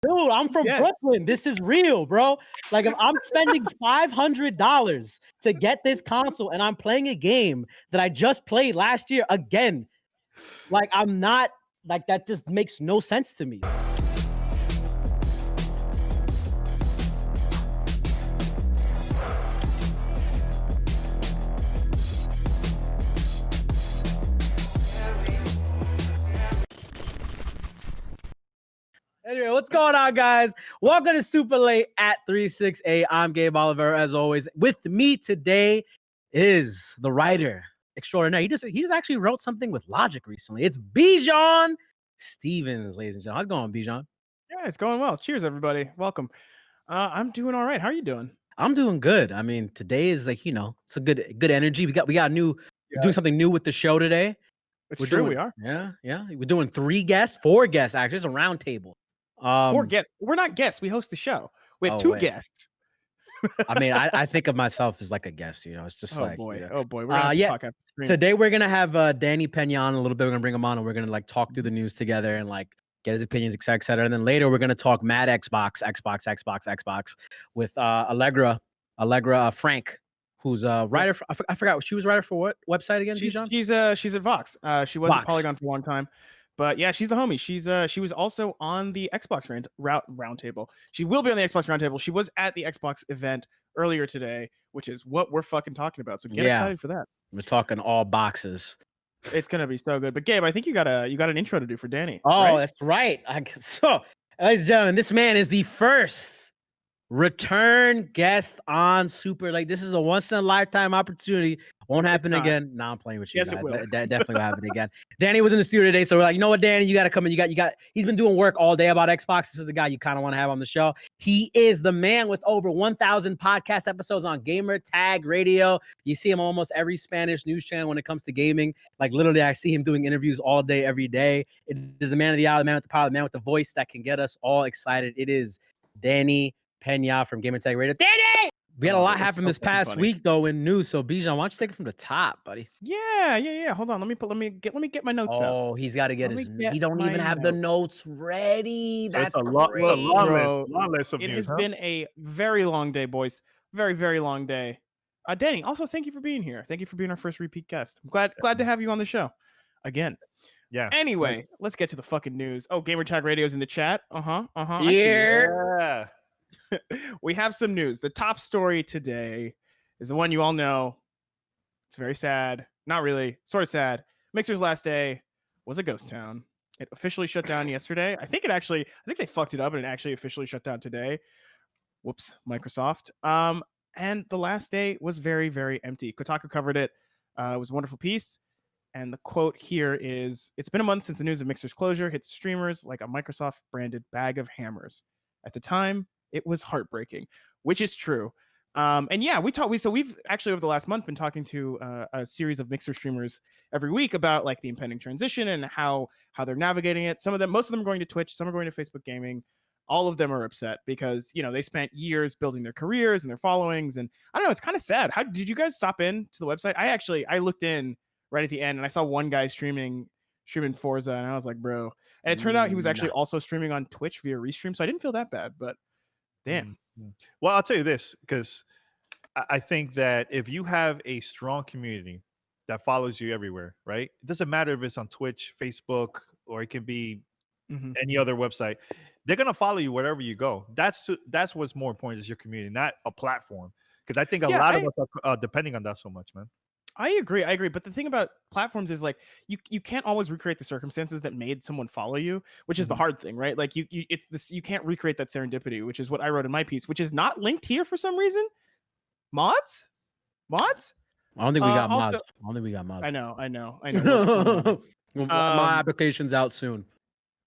Dude, I'm from Brooklyn. This is real, bro. Like, if I'm spending $500 to get this console and I'm playing a game that I just played last year again, like, I'm not, like, that just makes no sense to me. Anyway, what's going on, guys? Welcome to Super Late at 368. I'm Gabe Olivero, as always. With me today is the writer extraordinaire. He just actually wrote something with Logic recently. It's Bijan Stephen, ladies and gentlemen. How's it going, Bijan? Yeah, it's going well. Cheers, everybody. Welcome. I'm doing all right. How are you doing? I'm doing good. I mean, today is like, it's a good energy. We got we're doing something new with the show today. It's true, we are. Yeah. We're doing 4 guests, actually. It's a round table. 4 guests. We're not guests. We host the show. We have 2 guests. I mean, I think of myself as like a guest, It's just Oh like, boy. Oh boy. We're gonna talk after stream. Today we're gonna have Danny Peña on a little bit. We're gonna bring him on and we're gonna like talk through the news together and like get his opinions, et cetera. And then later we're gonna talk mad Xbox with Allegra Frank, who's a writer. I forgot, she was a writer for what website again? She's at Vox. She was at Polygon for one time. But yeah, she's the homie. She was also on the Xbox roundtable. She will be on the Xbox roundtable. She was at the Xbox event earlier today, which is what we're fucking talking about. So get excited for that. We're talking all boxes. It's gonna be so good. But Gabe, I think you got an intro to do for Danny. Oh, right? That's right. So, ladies and gentlemen, this man is the first return guest on Super Late. This is a once in a lifetime opportunity. Won't happen again. I'm playing with you. Yes, guys. It will. That definitely will happen again. Danny was in the studio today, so we're like, you know what, Danny, you got to come in. He's been doing work all day about Xbox. This is the guy you kind of want to have on the show. He is the man with over 1,000 podcast episodes on Gamer Tag Radio. You see him on almost every Spanish news channel when it comes to gaming. Like, literally, I see him doing interviews all day, every day. It is the man of the hour, the man with the power, the man with the voice that can get us all excited. It is Danny Peña from Gamer Tag Radio. Danny! We had a lot happen this past week though in news. So Bijan, why don't you take it from the top, buddy? Yeah. Hold on. Let me get my notes out. Oh, he's got to get he don't even have the notes ready. So That's it's a long list of news. It has been a very long day, boys. Very, very long day. Danny, also thank you for being here. Thank you for being our first repeat guest. I'm glad to have you on the show again. Yeah. Anyway, let's get to the fucking news. Oh, Gamer Tag Radio's in the chat. Yeah. We have some news. The top story today is the one you all know. It's very sad. Not really. Sort of sad. Mixer's last day was a ghost town. It officially shut down yesterday. I think they fucked it up and it actually officially shut down today. Whoops, Microsoft. And the last day was very, very empty. Kotaku covered it. It was a wonderful piece. And the quote here is, "It's been a month since the news of Mixer's closure hit streamers like a Microsoft-branded bag of hammers. At the time, it was heartbreaking," which is true. And yeah, we've actually over the last month been talking to a series of Mixer streamers every week about like the impending transition and how they're navigating it. Most of them are going to Twitch, some are going to Facebook Gaming. All of them are upset because they spent years building their careers and their followings, and I don't know, it's kind of sad. How did you guys stop in to the website? I looked in right at the end and I saw one guy streaming Forza, and I was like, bro. And it turned out he was actually also streaming on Twitch via Restream, so I didn't feel that bad, but damn. Well, I'll tell you this, because I think that if you have a strong community that follows you everywhere, right? It doesn't matter if it's on Twitch, Facebook, or it can be any other website. They're gonna follow you wherever you go. That's what's more important is your community, not a platform. Because I think a lot of us are depending on that so much, man. I agree. But the thing about platforms is like you can't always recreate the circumstances that made someone follow you, which is the hard thing, right? Like you can't recreate that serendipity, which is what I wrote in my piece, which is not linked here for some reason. Mods? I don't think we got mods. I know. My application's out soon.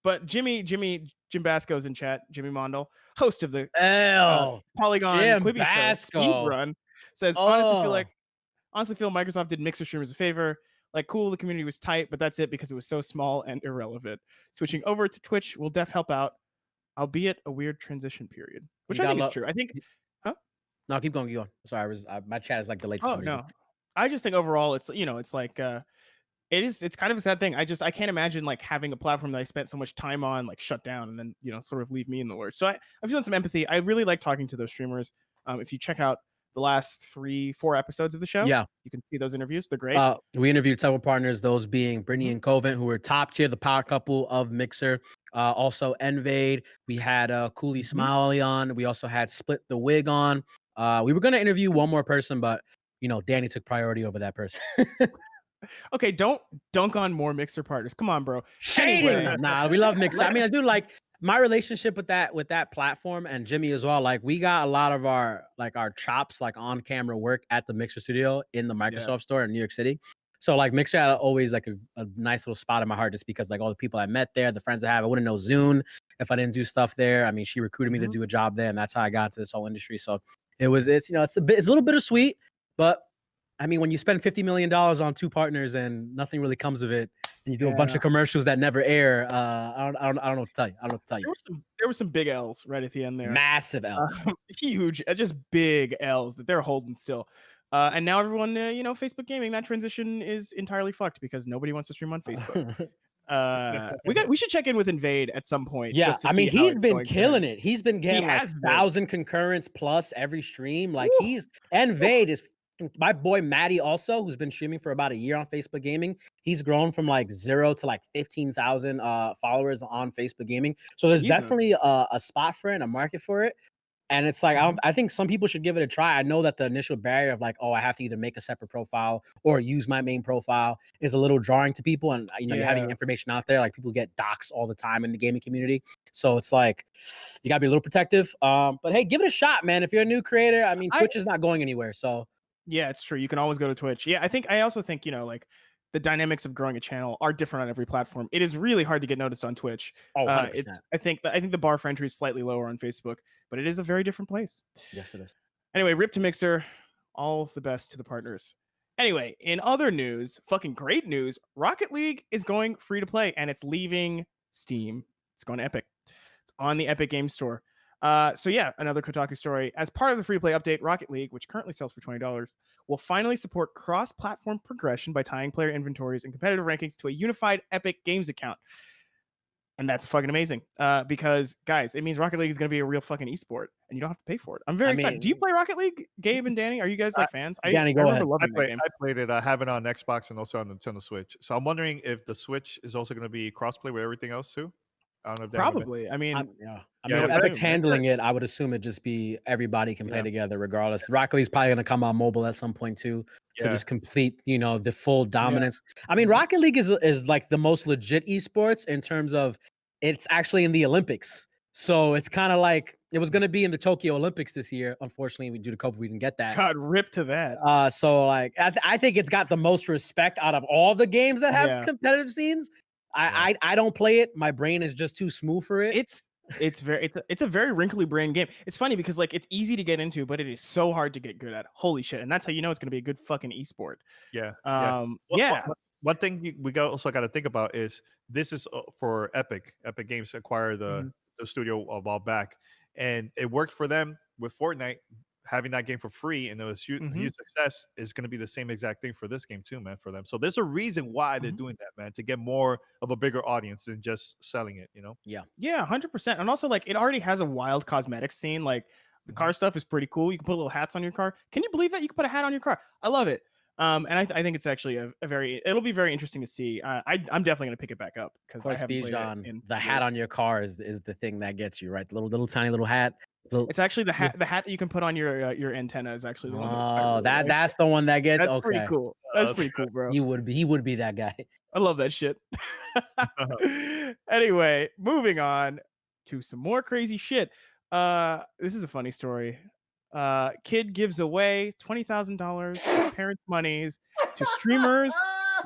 But Jim Basco's in chat. Jimmy Mondel, host of the Polygon Quibi Speed Run, says, honestly feel Microsoft did Mixer streamers a favor. Like, cool, the community was tight, but that's it because it was so small and irrelevant. Switching over to Twitch will help out, albeit a weird transition period, which I think is true. I think, No, keep going. Sorry, my chat is like delayed for some reason. No, I just think overall it's like It's kind of a sad thing. I can't imagine like having a platform that I spent so much time on like shut down and then, you know, sort of leave me in the lurch. So I'm feeling some empathy. I really like talking to those streamers. If you check out the last 3-4 episodes of the show, Yeah, you can see those interviews. They're great. we interviewed several partners, those being Brittany and Covent, who were top tier, the power couple of Mixer. Also Envade. We had Cooley Smiley on. We also had Split the Wig on. We were gonna interview one more person, but you know, Danny took priority over that person. Okay, don't dunk on more Mixer partners. Come on, bro. Shady. Anyway. Nah, we love Mixer. I mean, I do like my relationship with that platform and Jimmy as well. Like, we got a lot of our chops like on camera work at the Mixer studio in the Microsoft store in New York City. So like Mixer had always like a nice little spot in my heart just because like all the people I met there, the friends I have. I wouldn't know Zune if I didn't do stuff there. I mean, she recruited me to do a job there, and that's how I got into this whole industry. So it's you know, it's a little bittersweet, but I mean, when you spend $50 million on 2 partners and nothing really comes of it, and you do a bunch of commercials that never air, I don't know what to tell you. I don't know what to tell you. There were some big L's right at the end there. Massive L's. Huge, just big L's that they're holding still. And now everyone, you know, Facebook gaming, that transition is entirely fucked because nobody wants to stream on Facebook. We should check in with Invade at some point. Yeah, just to I mean, see how he's it's been going killing there. it. He's been getting like 1,000 concurrents plus every stream. Like Invade is my boy Maddie also, who's been streaming for about a year on Facebook Gaming. He's grown from like 0 to like 15,000 followers on Facebook Gaming. So there's definitely a spot for it and a market for it. And it's like, I think some people should give it a try. I know that the initial barrier of like, oh, I have to either make a separate profile or use my main profile is a little jarring to people. And, you know, you're having information out there, like people get doxxed all the time in the gaming community. So it's like, you gotta be a little protective. But hey, give it a shot, man. If you're a new creator, I mean, Twitch is not going anywhere. So yeah, it's true. You can always go to Twitch. Yeah, I also think, you know, like the dynamics of growing a channel are different on every platform. It is really hard to get noticed on Twitch. Oh, 100%. I think the bar for entry is slightly lower on Facebook, but it is a very different place. Yes, it is. Anyway, rip to Mixer. All the best to the partners. Anyway, in other news, fucking great news, Rocket League is going free to play and it's leaving Steam. It's going to Epic. It's on the Epic Games Store. So yeah, another Kotaku story. As part of the free-to-play update, Rocket League, which currently sells for $20, will finally support cross-platform progression by tying player inventories and competitive rankings to a unified Epic Games account. And that's fucking amazing. Because guys, it means Rocket League is going to be a real fucking esport, and you don't have to pay for it. I'm very excited. Do you play Rocket League, Gabe and Danny? Are you guys like fans? Danny, go ahead. Loving that game. I played it. I have it on Xbox and also on Nintendo Switch. So I'm wondering if the Switch is also going to be crossplay with everything else too. I don't know if Probably. I mean, if Epic's handling it, I would assume it'd just be everybody can play together regardless. Rocket League's probably going to come on mobile at some point too to just complete, you know, the full dominance. I mean, Rocket League is like the most legit esports in terms of it's actually in the Olympics. So it's kind of like it was going to be in the Tokyo Olympics this year. Unfortunately, due to COVID, we didn't get that. God, rip to that. So like I think it's got the most respect out of all the games that have competitive scenes. I don't play it. My brain is just too smooth for it. It's a very wrinkly brain game. It's funny because like it's easy to get into, but it is so hard to get good at. Holy shit! And that's how you know it's going to be a good fucking esport. One thing we also got to think about is this is for Epic. Epic Games acquired the studio a while back, and it worked for them with Fortnite. Having that game for free and it was huge success is going to be the same exact thing for this game too, man, for them. So there's a reason why they're doing that, man, to get more of a bigger audience than just selling it, you know? Yeah, 100%. And also like it already has a wild cosmetics scene. Like the car stuff is pretty cool. You can put little hats on your car. Can you believe that you can put a hat on your car? I love it. And I think it's actually it'll be very interesting to see. I'm definitely gonna pick it back up because I haven't played it in the hat on your car is the thing that gets you, right? The little tiny little hat. It's actually the hat that you can put on your antenna is actually the one. Oh, that's the one that gets. That's pretty cool. That's pretty cool, bro. He would be that guy. I love that shit. Anyway, moving on to some more crazy shit. This is a funny story. Kid gives away $20,000 of parents' monies to streamers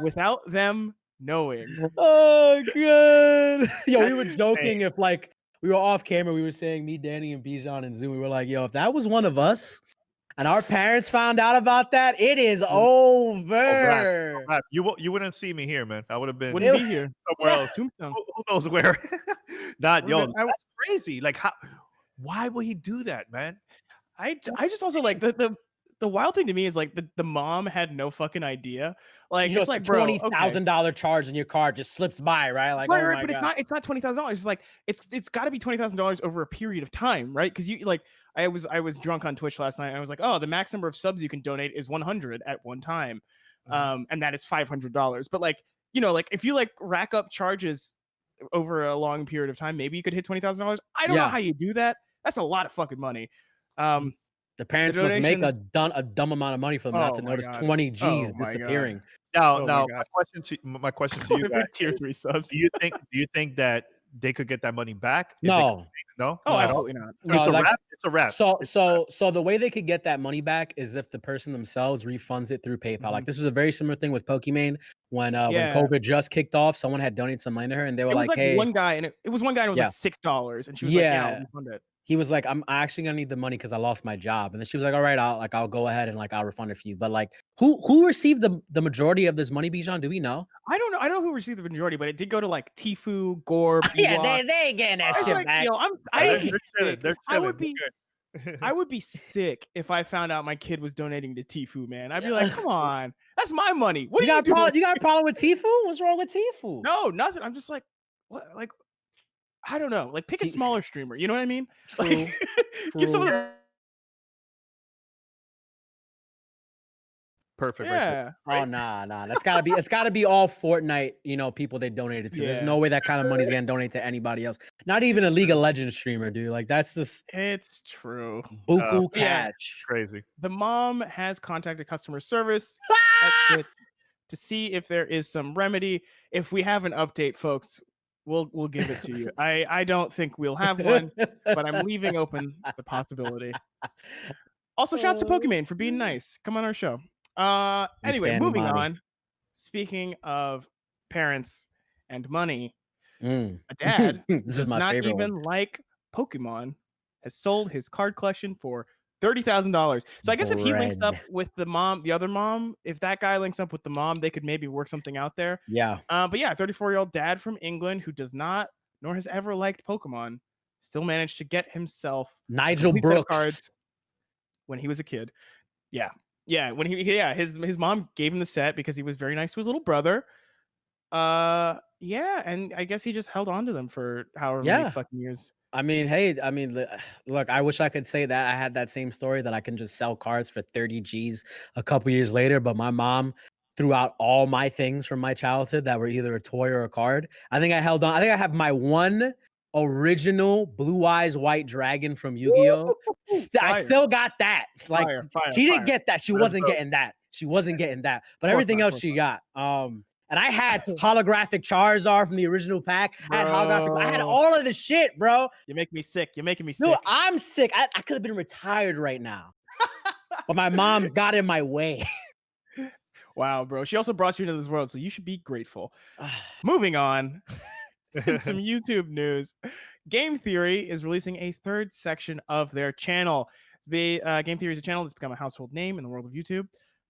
without them knowing. Oh god. Yo, we were joking if like we were off camera, we were saying me, Danny, and Bijan and Zoom. We were like, yo, if that was one of us and our parents found out about that, it is over. You wouldn't see me here, man. I would have been wouldn't be here somewhere else. Who knows where? That's crazy. Like, why would he do that, man? I just also like the the wild thing to me is like the mom had no fucking idea. Like You know, it's like, bro, okay. $20,000 charge in your car just slips by, right? Like, Right, oh right, my but god. it's not $20,000. It's like it's got to be $20,000 over a period of time, right? Because you like I was drunk on Twitch last night and I was like, oh, the max number of subs you can donate is 100 at one time, and that is $500. But like like if you like rack up charges over a long period of time, maybe you could hit $20,000. I don't know how you do that. That's a lot of fucking money. The parents must make a dumb amount of money for them not to notice 20 G's disappearing. Now, my question to you guys, tier 3 subs. Do you think that they could get that money back? No. No. Oh, absolutely not. So it's a wrap. It's a wrap. So the way they could get that money back is if the person themselves refunds it through PayPal. Like this was a very similar thing with Pokemon when COVID just kicked off. Someone had donated some money to her, and they were like, "Hey." One guy, and it was one guy, and it was like $6, and she was like, "Yeah, I'll refund it." He was like, I'm actually gonna need the money because I lost my job. And then she was like, all right, I'll go ahead and I'll refund it for you. But like who received the majority of this money, Bijan? Do we know? I don't know. I don't know who received the majority, but it did go to like Tfue, Gorb. Yeah, they ain't getting that shit back. I would be sick if I found out my kid was donating to Tfue, man. I'd be like, come on, that's my money. What you got a problem with Tfue? What's wrong with Tfue? No, nothing. I'm just like, what? Like, I don't know. Like, pick a smaller streamer. You know what I mean? True. Like, give some of the perfect. Yeah. Right? Oh nah. It's gotta be all Fortnite, people they donated to. There's no way that kind of money's gonna donate to anybody else. Not even a League of Legends streamer, dude. Like that's just it's true. Buku catch. Crazy. The mom has contacted customer service to see if there is some remedy. If we have an update, folks, we'll give it to you. I don't think we'll have one, but I'm leaving open the possibility. Also, shouts to Pokémon for being nice. Come on our show. Anyway, moving on. Speaking of parents and money, a dad does not even like Pokemon has sold his card collection for $30,000. So I guess if he links up with the other mom, if that guy links up with the mom, they could maybe work something out there. Yeah. But yeah, 34-year-old dad from England who does not nor has ever liked Pokemon still managed to get himself Nigel Brooks cards when he was a kid. Yeah, when his mom gave him the set because he was very nice to his little brother. And I guess he just held on to them for however many fucking years. I mean, look, I wish I could say that I had that same story that I can just sell cards for 30 G's a couple years later, but my mom threw out all my things from my childhood that were either a toy or a card. I think I held on. I think I have my one original Blue Eyes White Dragon from Yu-Gi-Oh. I still got that. Like she didn't get that. She wasn't getting that. But everything else she got. And I had holographic Charizard from the original pack. I had all of the shit, bro. You're making me sick. No, I'm sick. I could have been retired right now. But my mom got in my way. Wow, bro. She also brought you into this world, so you should be grateful. Moving on. In some YouTube news, Game Theory is releasing a third section of their channel. Game Theory is a channel that's become a household name in the world of YouTube.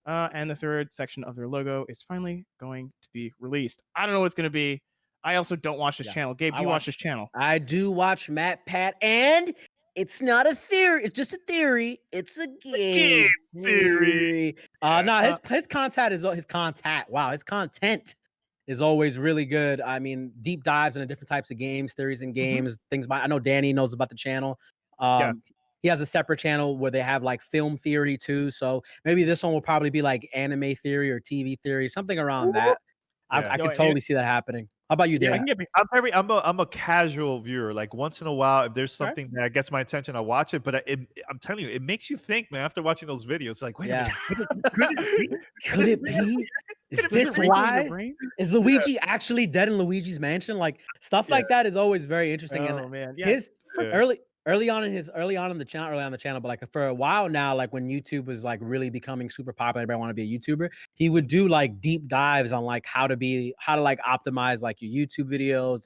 And the third section of their logo is finally going to be released. I don't know what it's going to be. I also don't watch this channel. Gabe, do you watch this channel? I do watch Matt Pat, and it's not a theory. It's just a theory. It's a game theory. His content is always really good. I mean, deep dives into different types of games, theories and games, things. I know Danny knows about the channel. He has a separate channel where they have like film theory too. So maybe this one will probably be like anime theory or TV theory, something around that. I can totally see that happening. How about you, Dan? I'm a casual viewer. Like once in a while, if there's something that gets my attention, I watch it. But I'm telling you, it makes you think, man. After watching those videos, like, wait a minute, could it be? Is this why? Is Luigi actually dead in Luigi's Mansion? Like stuff like that is always very interesting. Early on in the channel, but like for a while now, like when YouTube was like really becoming super popular, everybody want to be a YouTuber. He would do like deep dives on like how to like optimize like your YouTube videos,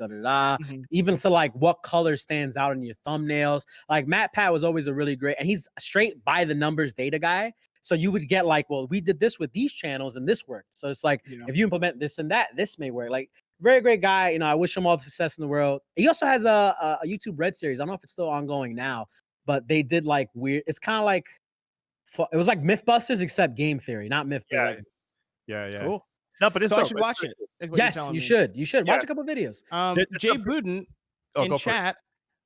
even to like what color stands out in your thumbnails. Like Matt Pat was always a really great, and he's straight by the numbers data guy. So you would get like, well, we did this with these channels and this worked. So it's like, if you implement this and that, this may work. Like very great guy. I wish him all the success in the world. He also has a YouTube Red series. I don't know if it's still ongoing now, but they did like weird. It's kind of like It was like MythBusters except game theory, not myth. Yeah, Like, yeah. Cool. No, but it's So I dope. should It's watch really it. cool. Is what you're yes, telling you me. should. You should Yeah. watch a couple videos. Jay Budin in go for it. chat.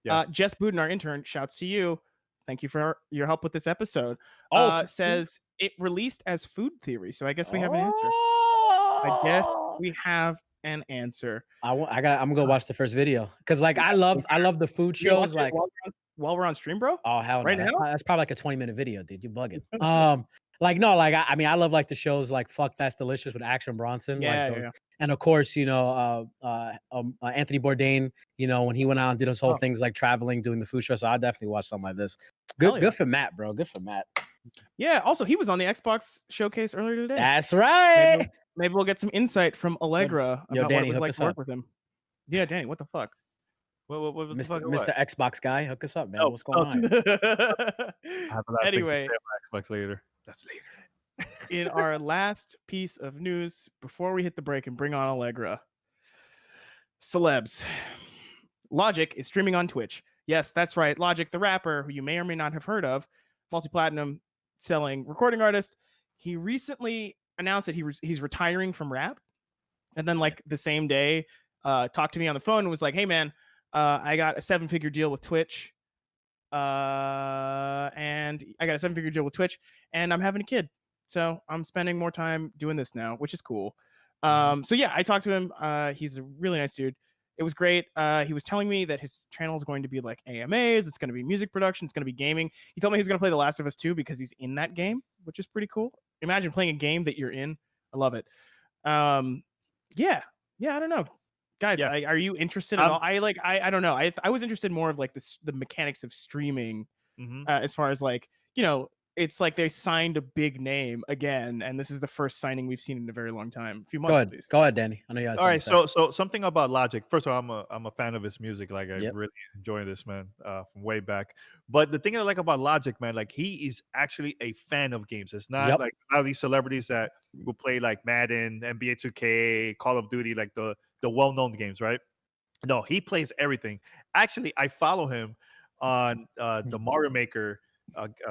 Yeah. Jess Budin, our intern, shouts to you. Thank you for your help with this episode. Oh, Says it released as food theory. So I guess we have an answer. I guess we have an answer. I'm gonna go watch the first video because like I love the food You gonna shows. watch it Like, while we're on stream, bro. oh hell no, Right now? that's probably like a 20-minute video, dude. You bugging. Like no, like I mean I love like the shows like Fuck That's Delicious with Action Bronson. Yeah, Like yeah. and of course, you know, Anthony Bourdain, you know, when he went out and did his whole things like traveling, doing the food show. So I definitely watch something like this. Good for Matt, bro. Good for Matt. Yeah. Also, he was on the Xbox showcase earlier today. That's right. Maybe we'll get some insight from Allegra Yo, about Danny, what it was hook like us to work up. with him. Yeah, Danny, what the fuck? What the fuck? Mr. Xbox guy, hook us up, man. Oh, What's going on? Anyway, Xbox later. That's later. in our last piece of news before we hit the break and bring on Allegra, celebs. Logic is streaming on Twitch. Yes, that's right. Logic, the rapper, who you may or may not have heard of, multi-platinum selling recording artist. He recently announced that he's retiring from rap, and then like the same day, talked to me on the phone and was like, "Hey man, I got a 7-figure deal with Twitch, and I got a 7-figure deal with Twitch, and I'm having a kid, so I'm spending more time doing this now, which is cool." So yeah, I talked to him. He's a really nice dude. It was great. He was telling me that his channel is going to be like AMAs. It's going to be music production. It's going to be gaming. He told me he's going to play The Last of Us 2 because he's in that game, which is pretty cool. Imagine playing a game that you're in. I love it. Yeah, I don't know. Guys, Yeah. are you interested at all? I don't know. I was interested more of like the mechanics of streaming, as far as like, you know, it's like they signed a big name again, and this is the first signing we've seen in a very long time. A few months at least. Go ahead, Danny. I know you. All right, so something about Logic. First of all, I'm a fan of his music. Like I Yep. really enjoy this man from way back. But the thing I like about Logic, man, like he is actually a fan of games. It's not like a lot of these celebrities that will play like Madden, NBA 2K, Call of Duty, like the well-known games, right? No, he plays everything. Actually, I follow him on the Mario Maker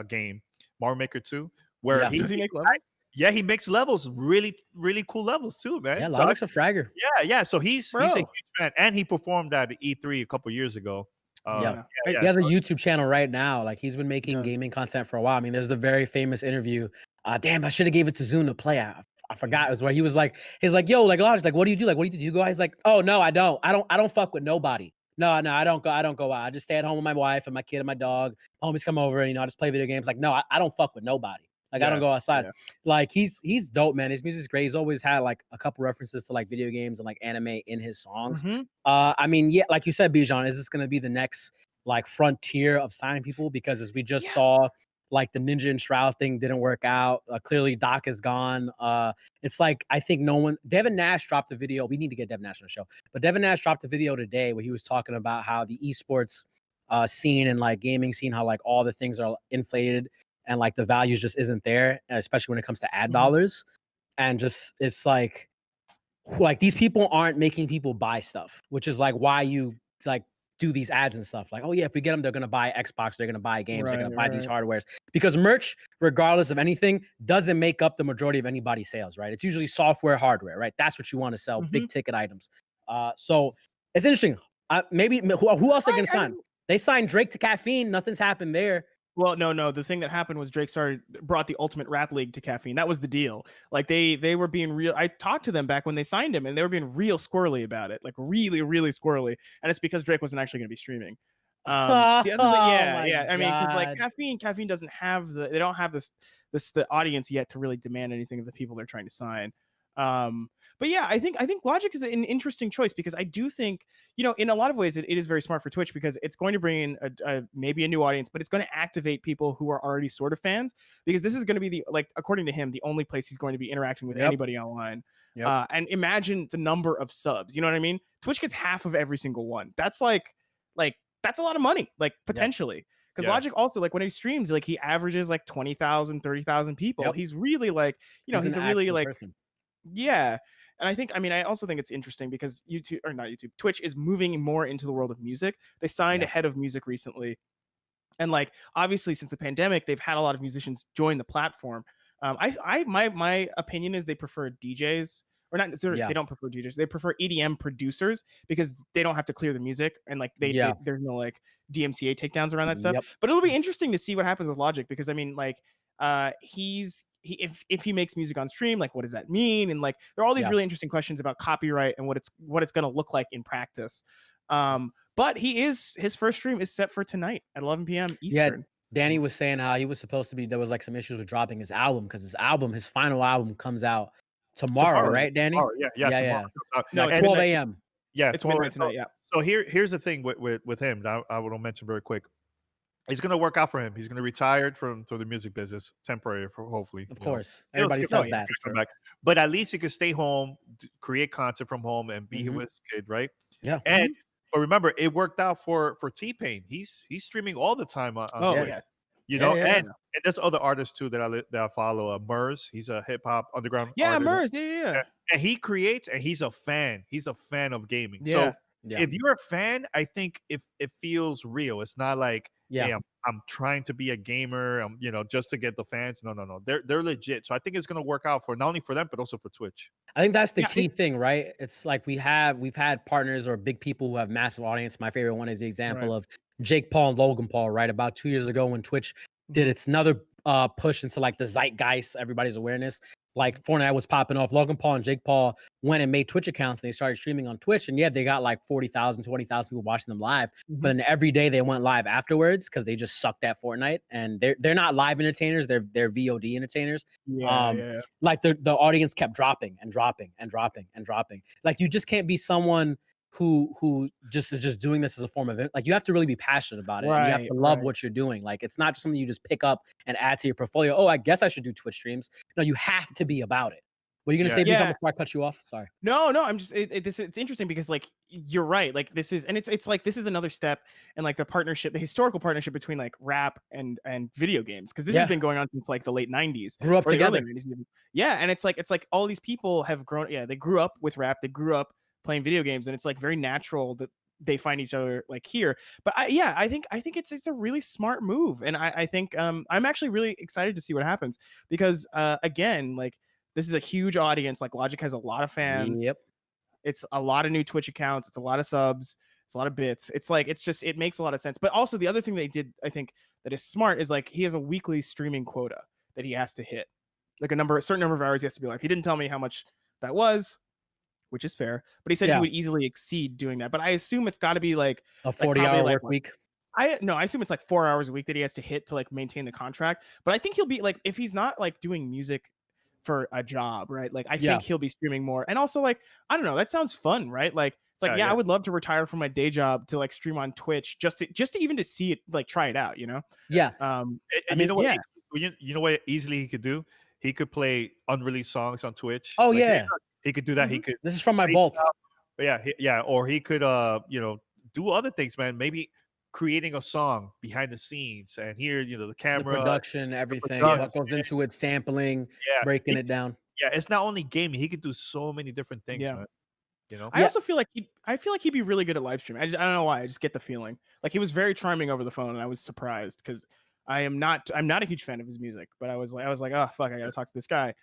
game, Mario Maker 2, where Does he make levels? Yeah, he makes levels, really, really cool levels too, man. Yeah, Logic's a fragger. Yeah. So he's a huge fan, and he performed at E3 a couple years ago. He has a YouTube channel right now. Like he's been making gaming content for a while. I mean, there's the very famous interview. Damn, I should have gave it to Zoom to play. I forgot. It was where he was like, yo, like Logic, like, what do you do? Like, what do you go? He's like, oh no, I don't fuck with nobody. No, I don't go out. I just stay at home with my wife and my kid and my dog. Homies come over and, you know, I just play video games. Like, no, I don't fuck with nobody. Like, I don't go outside. Yeah. Like, he's dope, man. His music's great. He's always had like a couple references to like video games and like anime in his songs. I mean, yeah, like you said, Bijan, is this going to be the next like frontier of signing people? Because as we just saw, like the Ninja and Shroud thing didn't work out. Clearly Doc is gone. It's like, I think Devin Nash dropped a video. We need to get Devin Nash on the show, but Devin Nash dropped a video today where he was talking about how the esports scene and like gaming scene, how like all the things are inflated and like the values just isn't there, especially when it comes to ad dollars. And just, it's like these people aren't making people buy stuff, which is like why you like do these ads and stuff. Like, oh yeah, if we get them, they're gonna buy Xbox, they're gonna buy games, they're gonna buy these hardwares. Because merch, regardless of anything, doesn't make up the majority of anybody's sales, right? It's usually software, hardware, right? That's what you want to sell, big ticket items. So it's interesting. Maybe who else are gonna sign? They signed Drake to Caffeine. Nothing's happened there. Well, no. The thing that happened was Drake brought the Ultimate Rap League to Caffeine. That was the deal. Like they were being real. I talked to them back when they signed him, and they were being real squirrely about it, like really, really squirrely. And it's because Drake wasn't actually going to be streaming. The other thing, I mean, because like Caffeine doesn't have they don't have the audience yet to really demand anything of the people they're trying to sign. But yeah, I think Logic is an interesting choice because I do think, you know, in a lot of ways it is very smart for Twitch because it's going to bring in maybe a new audience, but it's going to activate people who are already sort of fans because this is going to be according to him, the only place he's going to be interacting with anybody online. And imagine the number of subs, you know what I mean? Twitch gets half of every single one. That's like that's a lot of money, like potentially. Because Logic also, like when he streams, like he averages like 20,000, 30,000 people. He's really like, you know, he's a really like person. Yeah. And I also think it's interesting because Twitch is moving more into the world of music. They signed a head of music recently. And like obviously since the pandemic, they've had a lot of musicians join the platform. My opinion is they prefer DJs, or not. Yeah. They don't prefer DJs. They prefer EDM producers because they don't have to clear the music, and like there's no like DMCA takedowns around that stuff. Yep. But it'll be interesting to see what happens with Logic, because I mean, like, if he makes music on stream, like what does that mean? And like there are all these really interesting questions about copyright and what it's going to look like in practice. But his first stream is set for tonight at 11 p.m. Eastern. Yeah, Danny was saying how he was supposed to be. There was like some issues with dropping his album because his final album comes out tomorrow, right, Danny? Tomorrow, yeah. Yeah. No, Like 12 a.m. Yeah, it's midnight tonight. Yeah. So here's the thing with him. I will mention very quick. It's gonna work out for him. He's gonna retire from the music business, temporary, hopefully. Of course, everybody says that. But at least he can stay home, create content from home, and be with his kid, right? Yeah. But remember, it worked out for T-Pain. He's streaming all the time on Twitch, you know. And there's other artists too that I follow. Murs, he's a hip hop underground. Yeah, artist. Murs, yeah. And he creates, and he's a fan. He's a fan of gaming. Yeah. So if you're a fan, I think if it feels real, it's not like, hey, I'm trying to be a gamer, just to get the fans. No. They're legit. So I think it's gonna work out for not only for them but also for Twitch. I think that's the key thing, right? It's like we've had partners or big people who have massive audience. My favorite one is the example of Jake Paul and Logan Paul, right? About 2 years ago when Twitch did its another push into like the zeitgeist, everybody's awareness. Like Fortnite was popping off. Logan Paul and Jake Paul went and made Twitch accounts and they started streaming on Twitch. And they got like 40,000, 20,000 people watching them live. But then every day they went live afterwards because they just sucked at Fortnite. And they're not live entertainers, they're VOD entertainers. Like the audience kept dropping and dropping and dropping and dropping. Like you just can't be someone who just is just doing this as a form of it. Like you have to really be passionate about it. And you have to love what you're doing. Like it's not just something you just pick up and add to your portfolio. Oh, I guess I should do Twitch streams. No, you have to be about it. What are you gonna say, Bijan, before I cut you off? Sorry. No, I'm just it's interesting because like you're right. Like this is another step in like the historical partnership between like rap and video games, because this has been going on since like the late 90s. Grew up together. Yeah, and it's like all these people have grown. Yeah, they grew up with rap. They grew up playing video games, and it's like very natural that they find each other like here. But I think it's a really smart move, and I think I'm actually really excited to see what happens, because again, like this is a huge audience. Like Logic has a lot of fans. Yep. It's a lot of new Twitch accounts. It's a lot of subs. It's a lot of bits. It's like it makes a lot of sense. But also the other thing they did, I think, that is smart is like he has a weekly streaming quota that he has to hit, like a certain number of hours he has to be live. He didn't tell me how much that was, which is fair, but he said he would easily exceed doing that. But I assume it's got to be like a 40-hour work week. I assume it's like 4 hours a week that he has to hit to like maintain the contract. But I think he'll be like, if he's not like doing music for a job, right? Like I think he'll be streaming more. And also like, I don't know, that sounds fun, right? Like it's like, I would love to retire from my day job to like stream on Twitch just to even to see it, like try it out, you know? Yeah. I mean, you know what easily he could do? He could play unreleased songs on Twitch. Oh, like, yeah. He could do that. He could. This is from my vault. Yeah. Or he could, do other things, man. Maybe creating a song behind the scenes, and here, the camera, the production, everything, what goes into it, sampling, breaking it down. Yeah, it's not only gaming. He could do so many different things, man. I also feel like he'd be really good at live streaming. I don't know why. I just get the feeling like he was very charming over the phone, and I was surprised because I'm not a huge fan of his music, but I was like, oh fuck, I gotta talk to this guy.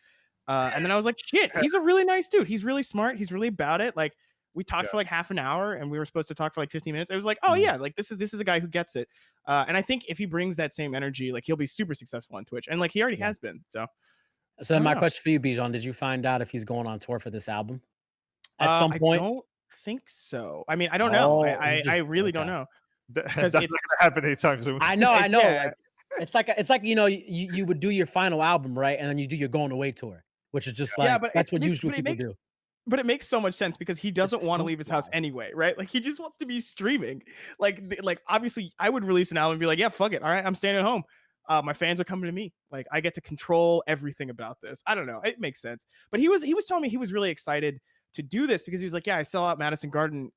And then I was like, shit, he's a really nice dude. He's really smart. He's really about it. Like we talked for like half an hour and we were supposed to talk for like 15 minutes. I was like, oh yeah, like this is a guy who gets it. And I think if he brings that same energy, like he'll be super successful on Twitch, and like he already has been. So my question for you, Bijan, did you find out if he's going on tour for this album at some point? I don't think so. I mean, I don't know. I really don't know. That's not gonna happen anytime soon. I know. Like, it's like you would do your final album, right? And then you do your going away tour, which is just like that's what usually people do. But it makes so much sense because he doesn't want to leave his house anyway, right? Like he just wants to be streaming. Like obviously I would release an album and be like, yeah, fuck it. All right, I'm staying at home. My fans are coming to me. Like I get to control everything about this. I don't know. It makes sense. But he was telling me he was really excited to do this because he was like, yeah, I sell out Madison Garden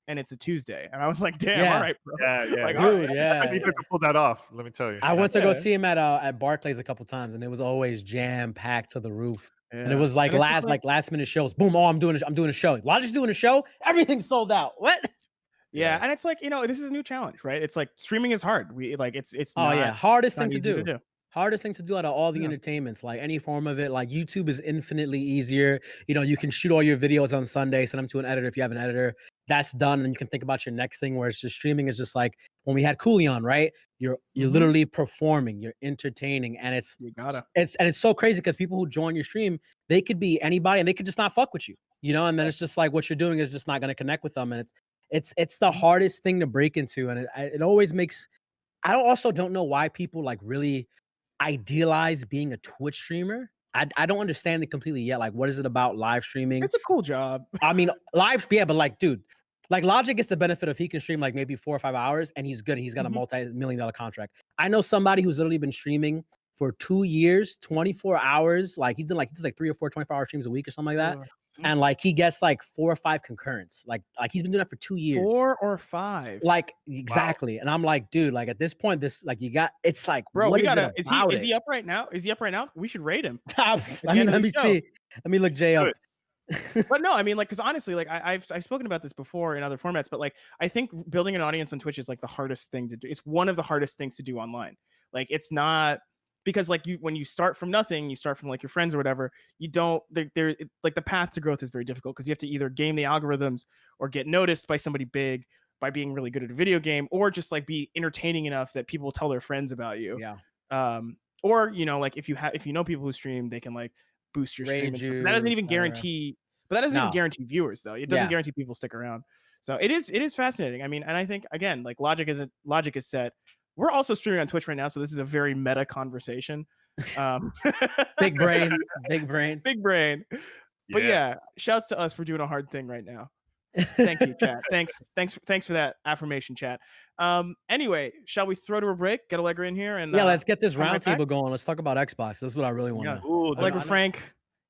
and it's a Tuesday. And I was like, damn, all right, bro. Yeah. Like, dude, I need to pull that off. Let me tell you. I went to go see him at Barclays a couple times, and it was always jam packed to the roof. Yeah. And it was like last minute shows. Boom! Oh, I'm doing a show. Logic's doing a show. Everything's sold out. What? Yeah, and it's like, this is a new challenge, right? It's like streaming is hard. It's Oh yeah, not hardest thing not to easy to do. do. Hardest thing to do out of all the Yeah. entertainments, like any form of it. Like YouTube is infinitely easier. You can shoot all your videos on Sunday, send them to an editor if you have an editor. That's done, and you can think about your next thing. Where it's just streaming is just like when we had Cooley on, right? You're Mhm. literally performing, you're entertaining, and it's You gotta. it's so crazy because people who join your stream, they could be anybody, and they could just not fuck with you, and then it's just like what you're doing is just not going to connect with them, and it's the Mhm. hardest thing to break into, and it always makes. Also don't know why people like really idealize being a Twitch streamer. I don't understand it completely yet. Like, what is it about live streaming? It's a cool job. I mean, yeah, but like, dude, like Logic gets the benefit of he can stream like maybe 4 or 5 hours and he's good. He's got a Mhm. multi-million-dollar contract. I know somebody who's literally been streaming for 2 years, 24 hours. Like he does like 3 or 4 24-hour streams a week or something like that. Ugh. And like he gets like 4 or 5 concurrents. Like he's been doing that for 2 years. 4 or 5. Like exactly. And I'm like, dude, like at this point, this like it's like, Bro, what we is gotta. it about Is he up right now? Is he up right now? We should rate him. I the mean, end of let the me show. see. Let me look Jay up. But no, I mean, like, because honestly, like, I've spoken about this before in other formats, but like, I think building an audience on Twitch is like the hardest thing to do. It's one of the hardest things to do online. Like, it's not because like when you start from nothing, you start from like your friends or whatever. You don't like the path to growth is very difficult because you have to either game the algorithms or get noticed by somebody big by being really good at a video game, or just like be entertaining enough that people will tell their friends about you. Yeah. Or like if you know people who stream, they can like boost your stream and stuff. That doesn't even guarantee. But that doesn't even guarantee viewers, though. It doesn't guarantee people stick around. So it is fascinating. I mean, and I think again, like Logic is set. We're also streaming on Twitch right now, so this is a very meta conversation. Big brain, big brain, big brain. But yeah, shouts to us for doing a hard thing right now. Thank you, chat. Thanks for that affirmation, chat. Anyway, shall we throw to a break? Get Allegra in here and let's get this come right back? roundtable going. Let's talk about Xbox. That's what I really want to. Allegra Frank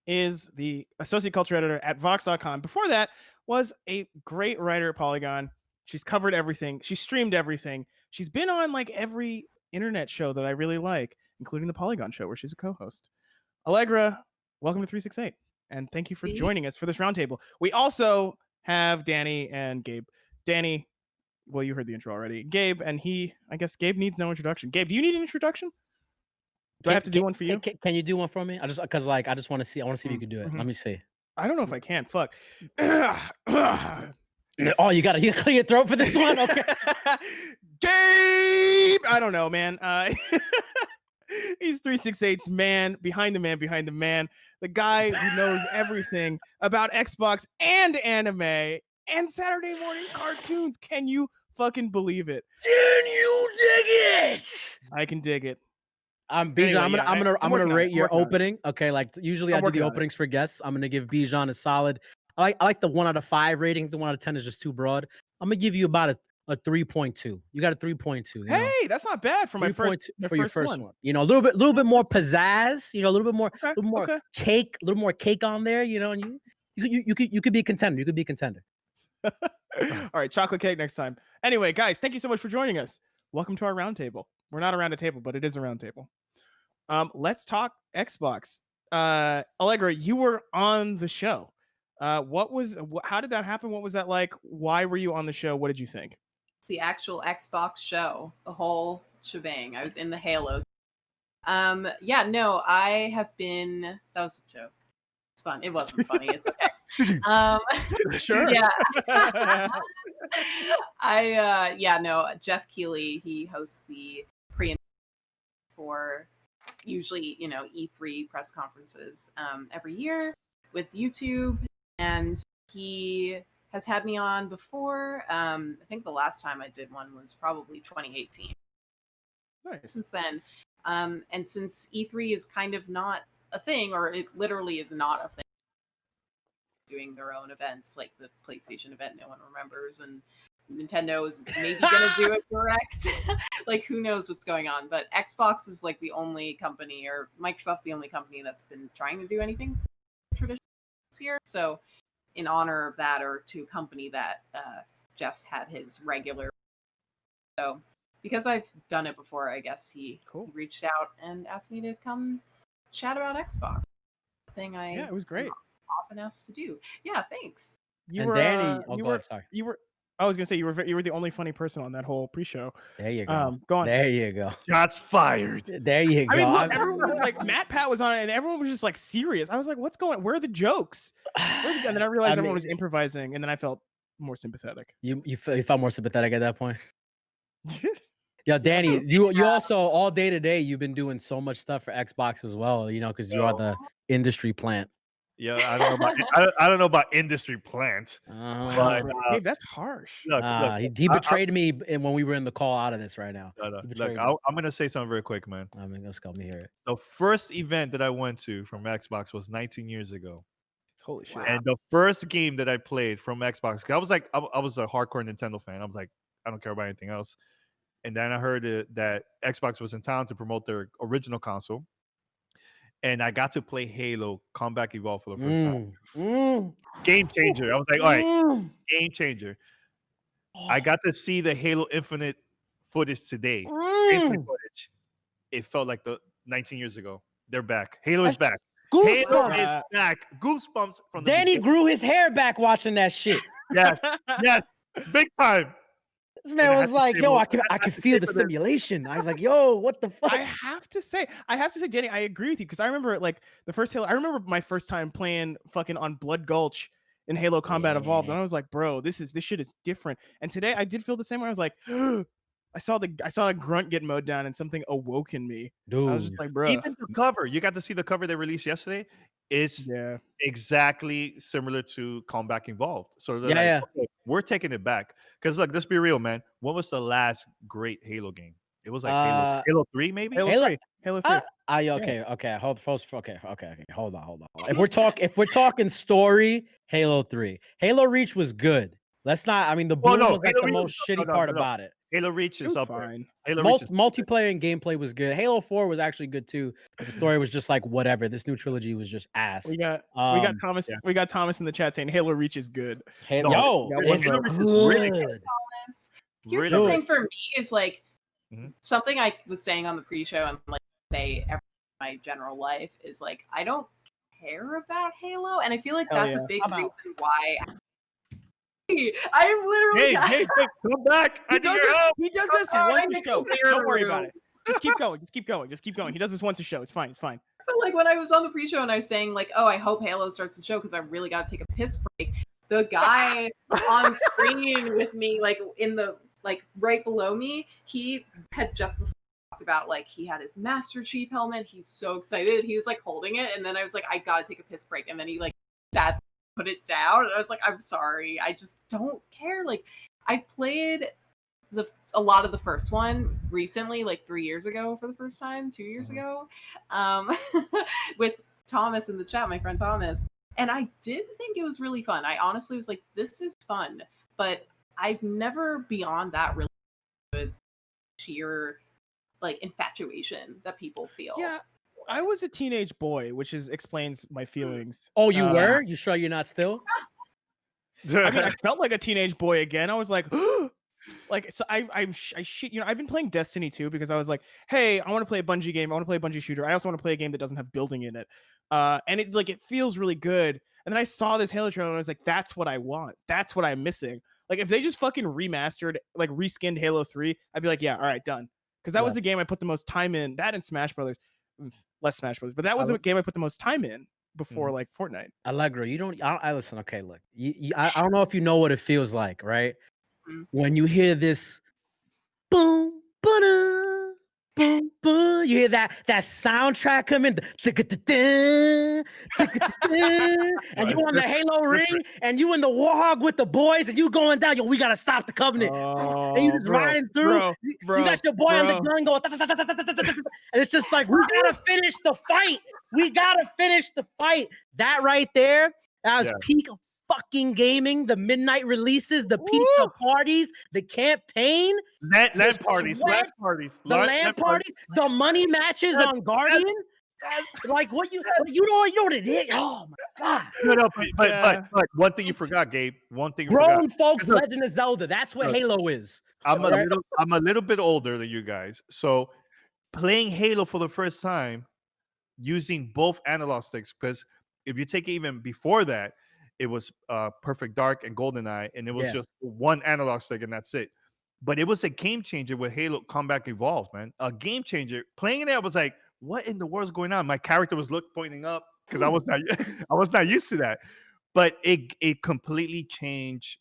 is the associate culture editor at Vox.com. Before that was a great writer at Polygon. She's covered everything. She streamed everything. She's been on like every internet show that I really like, including the Polygon show where she's a co-host. Allegra, welcome to 368. And thank you for joining us for this roundtable. We also have Danny and Gabe. Danny, well, you heard the intro already. Gabe, and I guess Gabe needs no introduction. Gabe, do you need an introduction? Do I have to do one for you? Can you do one for me? I just want to see. I want to see if you can do it. Let me see. I don't know if I can. Fuck. Oh, you clear your throat for this one? Okay. Gabe! I don't know, man. He's 368's man behind the man. The guy who knows everything about Xbox and anime and Saturday morning cartoons. Can you fucking believe it? Can you dig it? I can dig it. Bijan, Anyway, I'm gonna rate your opening. Okay, like usually I do the openings for guests. I'm gonna give Bijan a solid. I like the 1 out of 5 rating. The 1 out of 10 is just too broad. I'm gonna give you about a 3.2. You got a 3.2. Hey, that's not bad for my first your first one. A little bit more pizzazz. A little bit more, cake, a little more cake on there. And you could be a contender. You could be a contender. All right, chocolate cake next time. Anyway, guys, thank you so much for joining us. Welcome to our roundtable. We're not around a table, but it is a roundtable. Let's talk Xbox. Allegra, you were on the show. How did that happen? What was that like? Why were you on the show? What did you think? It's the actual Xbox show, the whole shebang. I was in the Halo. I have been. That was a joke. It's fun. It wasn't funny. It's okay. Sure. Yeah. Jeff Keighley, he hosts the for usually, E3 press conferences every year with YouTube, and he has had me on before. I think the last time I did one was probably 2018. Nice. Since then, and since E3 is kind of not a thing, or it literally is not a thing, doing their own events like the PlayStation event no one remembers, and Nintendo is maybe gonna do it direct. Like, who knows what's going on? But Xbox is like the only company, or Microsoft's the only company that's been trying to do anything traditional this year. So in honor of that, or to accompany that, Jeff had his regular. So because I've done it before, I guess he reached out and asked me to come chat about Xbox. Thing it was great. Often asked to do. Yeah, thanks. Danny, sorry. You were I was gonna say you were the only funny person on that whole pre-show. There you go. Go on. There you go. Shots fired. There you go. I mean, look, everyone was like, Matt Pat was on it, and everyone was just like serious. I was like, what's going? Where are the jokes? And then I realized everyone was improvising, and then I felt more sympathetic. You felt more sympathetic at that point. Yeah, Danny, you also all day today you've been doing so much stuff for Xbox as well. You know, because you are the industry plant. Yeah, I don't know about industry plant. Uh-huh. But, Gabe, that's harsh. Look, he betrayed me when we were in the call out of this right now. Look, I'm gonna say something very quick, man. I mean, let's go. Let me hear it. The first event that I went to from Xbox was 19 years ago. Holy shit! And the first game that I played from Xbox, 'cause I was a hardcore Nintendo fan. I was like, I don't care about anything else. And then I heard that Xbox was in town to promote their original console. And I got to play Halo Combat Evolved for the first time. Game changer. I was like, all right, game changer. I got to see the Halo Infinite footage today. Infinite footage. It felt like the 19 years ago. They're back. Halo is back. Halo is back. Goosebumps from the Danny grew his hair back watching that shit. Yes, big time. This man was like, yo, I can feel the stimulation. I was like, yo, what the fuck? I have to say, Danny, I agree with you because I remember like the first Halo. I remember my first time playing fucking on Blood Gulch in Halo Combat Evolved, and I was like, bro, this shit is different. And today I did feel the same way. I was like, I saw a grunt get mowed down, and something awoke in me. Dude, I was just like, bro. Even the cover, you got to see the cover they released yesterday. Is exactly similar to Combat Evolved. So okay, we're taking it back. Because look, let's be real, man. When was the last great Halo game? It was like Halo 3, maybe? Halo 3. Okay. Hold on. If we're talking story, Halo 3. Halo Reach was good. Let's not. I mean, the boom was like the most shitty part about it. Halo Reach is up fine. Halo Multiplayer and gameplay was good. Halo 4 was actually good too, but the story was just like whatever. This new trilogy was just ass. We got Thomas. We got Thomas in the chat saying Halo Reach is good. It's good. Here's the thing for me is like something I was saying on the pre-show and like say every my general life is like I don't care about Halo, and I feel like that's a big reason why. I'm literally. Hey, come back! He does this once a show. Don't worry about it. Just keep going. He does this once a show. It's fine. But like when I was on the pre-show and I was saying like, oh, I hope Halo starts the show because I really got to take a piss break. The guy on screen with me, like in the right below me, he had just before talked about like he had his Master Chief helmet. He's so excited. He was like holding it, and then I was like, I gotta take a piss break, and then he like sat. Put it down, and I was like, I'm sorry, I just don't care. Like I played a lot of the first one recently, like 3 years ago for the first time, 2 years ago, with Thomas in the chat, my friend Thomas, and I did think it was really fun. I honestly was like, this is fun, but I've never beyond that really good sheer like infatuation that people feel. Yeah. I was a teenage boy, which explains my feelings. Oh, you were? You sure you're not still? I mean, I felt like a teenage boy again. I was like, like, so I shit. You know, I've been playing Destiny 2 because I was like, hey, I want to play a Bungie game. I want to play a Bungie shooter. I also want to play a game that doesn't have building in it. And it feels really good. And then I saw this Halo trailer and I was like, that's what I want. That's what I'm missing. Like, if they just fucking remastered, like reskinned Halo 3, I'd be like, yeah, all right, done. Because that was the game I put the most time in. That and Smash Brothers. Less Smash Brothers, but that was the game I put the most time in before like Fortnite. Allegra, I listen. Okay, look, I don't know if you know what it feels like, right? When you hear this, boom, ba-da, boom, boom, you hear that soundtrack come in, and you on the Halo ring, and you in the Warhog with the boys, and you going down. Yo, we gotta stop the Covenant, and you just riding through. You got your boy on the gun going, and it's just like we gotta finish the fight. We gotta finish the fight. That right there, that was peak fucking gaming. The midnight releases, the pizza parties, the campaign, LAN parties, the money matches on Guardian. Like what you know what it is. Oh my god! No, but one thing you forgot, Gabe. Grown folks, Legend of Zelda. That's what Halo is. I'm a little bit older than you guys, so playing Halo for the first time using both analog sticks. Because if you take it even before that, it was Perfect Dark and GoldenEye, and it was Yeah. just one analog stick, and that's it. But it was a game changer with Halo Combat Evolved, man. A game changer. Playing it, I was like, "What in the world is going on?" My character was pointing up because I was not I was not used to that. But it completely changed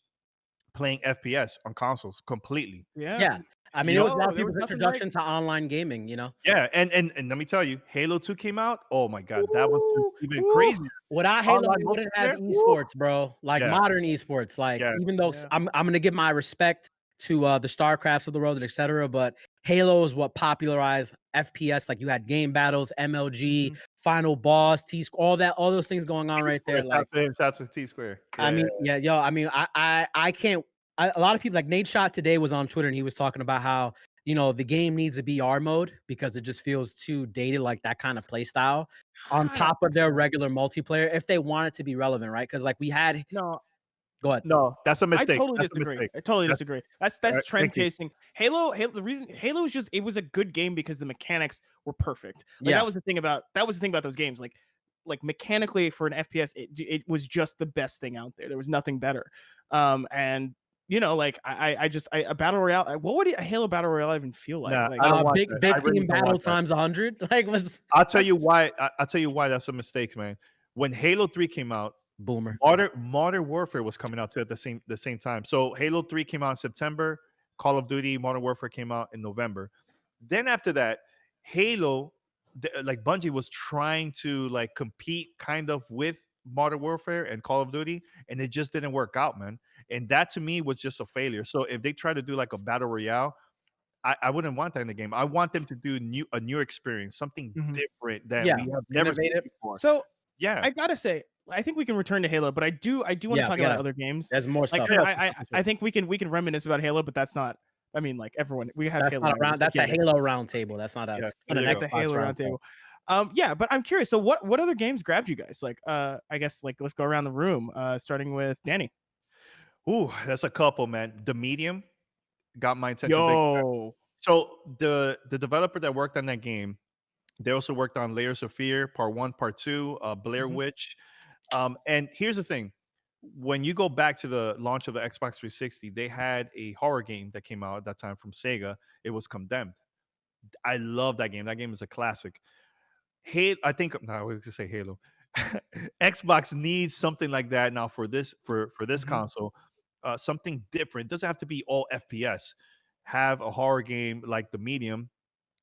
playing FPS on consoles completely. Yeah. I mean, You it was a know, lot of there was people's nothing introduction to online gaming, you know? Yeah, and let me tell you, Halo 2 came out. Oh my god, that was just even Ooh. crazier. Without Halo, Online we wouldn't have multiplayer? Woo. esports, bro. Like Yeah. modern esports. Like Yeah. even though Yeah. I'm gonna give my respect to the StarCrafts of the world and etc. But Halo is what popularized FPS. Like you had game battles, MLG, final boss, all those things going on right there. Like Shout to T Square. I mean, yeah, yo, I mean, I can't. A lot of people like Nate Shot today was on Twitter and he was talking about how the game needs a VR mode because it just feels too dated, like that kind of play style on I don't top of think their so. regular multiplayer if they want it to be relevant, right? Because like we had, No, go ahead. No, that's a I mistake. totally That's a disagree. mistake. I totally That's- disagree. That's Alright, trend thank you. chasing. Halo. The reason Halo was just it was a good game because the mechanics were perfect. Like Yeah. that was the thing about those games. Like mechanically for an FPS, it was just the best thing out there. There was nothing better. And like a battle royale. What would a Halo battle royale even feel like? Nah, Like I don't want Big that. big I really team don't battle want that. times 100. Like was I'll tell you why. I'll tell you why that's a mistake, man. When Halo 3 came out, boomer. Modern Warfare was coming out too at the same time. So Halo 3 came out in September. Call of Duty Modern Warfare came out in November. Then after that, Halo, like Bungie was trying to like compete kind of with Modern Warfare and Call of Duty, and it just didn't work out, man. And that to me was just a failure. So if they try to do like a battle royale, I wouldn't want that in the game. I want them to do a new experience, something different that Yeah, we have never seen innovative. before. so. Yeah, I gotta say, I think we can return to Halo, but I do want to talk about other games. There's more Like, stuff. 'cause I think we can reminisce about Halo, but that's not. I mean, like everyone, we have That's Halo. not a members, round. That's like, a Halo round table. That's not a Yeah, not an there you That's go. a Xbox Halo round roundtable. Yeah, but I'm curious. So, what other games grabbed you guys? Like, I guess like let's go around the room. Starting with Danny. Ooh, that's a couple, man. The Medium got my attention. Big time. Yo, So the developer that worked on that game, they also worked on Layers of Fear, Part 1, Part 2, Blair Witch. And here's the thing. When you go back to the launch of the Xbox 360, they had a horror game that came out at that time from Sega. It was Condemned. I love that game. That game is a classic. Halo, I think no, I was gonna say Halo. Xbox needs something like that now for this console. Something different. It doesn't have to be all FPS. Have a horror game like The Medium.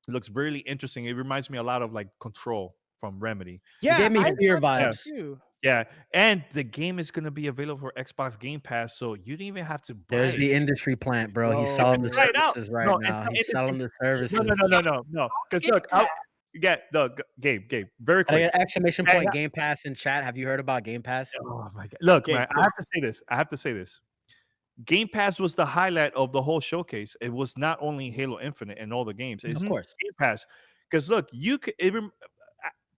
It looks really interesting. It reminds me a lot of like Control from Remedy. yeah, gave me I fear thought that vibes. too. Yeah, and the game is going to be available for Xbox Game Pass, so you don't even have to buy There's it. the industry plant, bro. He's Whoa. selling the Try it out. services right No, now. it's- He's selling the services. No. Because look, Gabe, very Can I quick. get exclamation point Yeah. Game Pass in chat? Have you heard about Game Pass? Oh my god! Look, Gabe, man, I have to say this. Game Pass was the highlight of the whole showcase. It was not only Halo Infinite and all the games. It's Of course. Game Pass. Because look, you could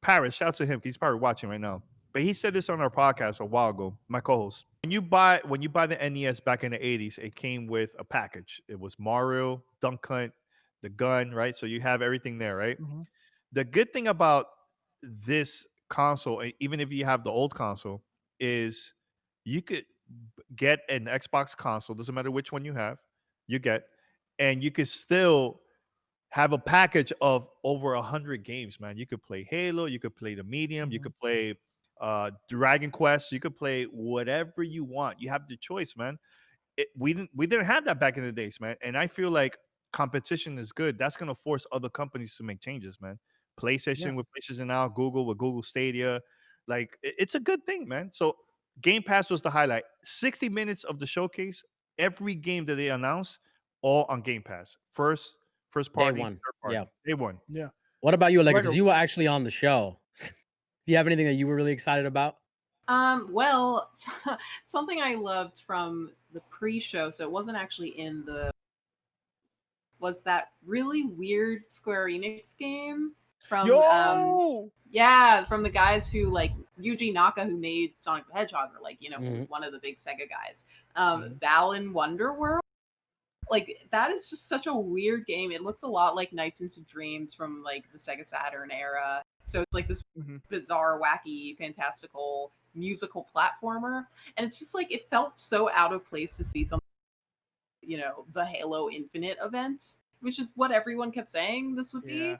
Paris, shout out to him. He's probably watching right now. But he said this on our podcast a while ago. My co-host, when you buy the NES back in the 80s, it came with a package. It was Mario, Dunk Hunt, the gun, right? So you have everything there, right? The good thing about this console, even if you have the old console, is you could get an Xbox console. Doesn't matter which one you have, and you could still have a package of over 100 games, man. You could play Halo, you could play the Medium, you could play Dragon Quest, you could play whatever you want. You have the choice, man. We didn't have that back in the days, man. And I feel like competition is good. That's gonna force other companies to make changes, man. PlayStation with PlayStation Now, Google with Google Stadia, like it's a good thing, man. So Game Pass was the highlight. 60 minutes of the showcase, every game that they announced, all on Game Pass. First party, one. third party. Yeah. Day one. Yeah. What about you, Allegra? Allegra- Because you were actually on the show. Do you have anything that you were really excited about? Well, something I loved from the pre-show, so it wasn't actually in was that really weird Square Enix game from from the guys who like Yuji Naka, who made Sonic the Hedgehog, or like was one of the big Sega guys. Balan Wonderworld. Like that is just such a weird game. It looks a lot like Nights into Dreams from like the Sega Saturn era. So it's like this bizarre, wacky, fantastical musical platformer, and it's just like it felt so out of place to see something, the Halo Infinite event, which is what everyone kept saying this would be.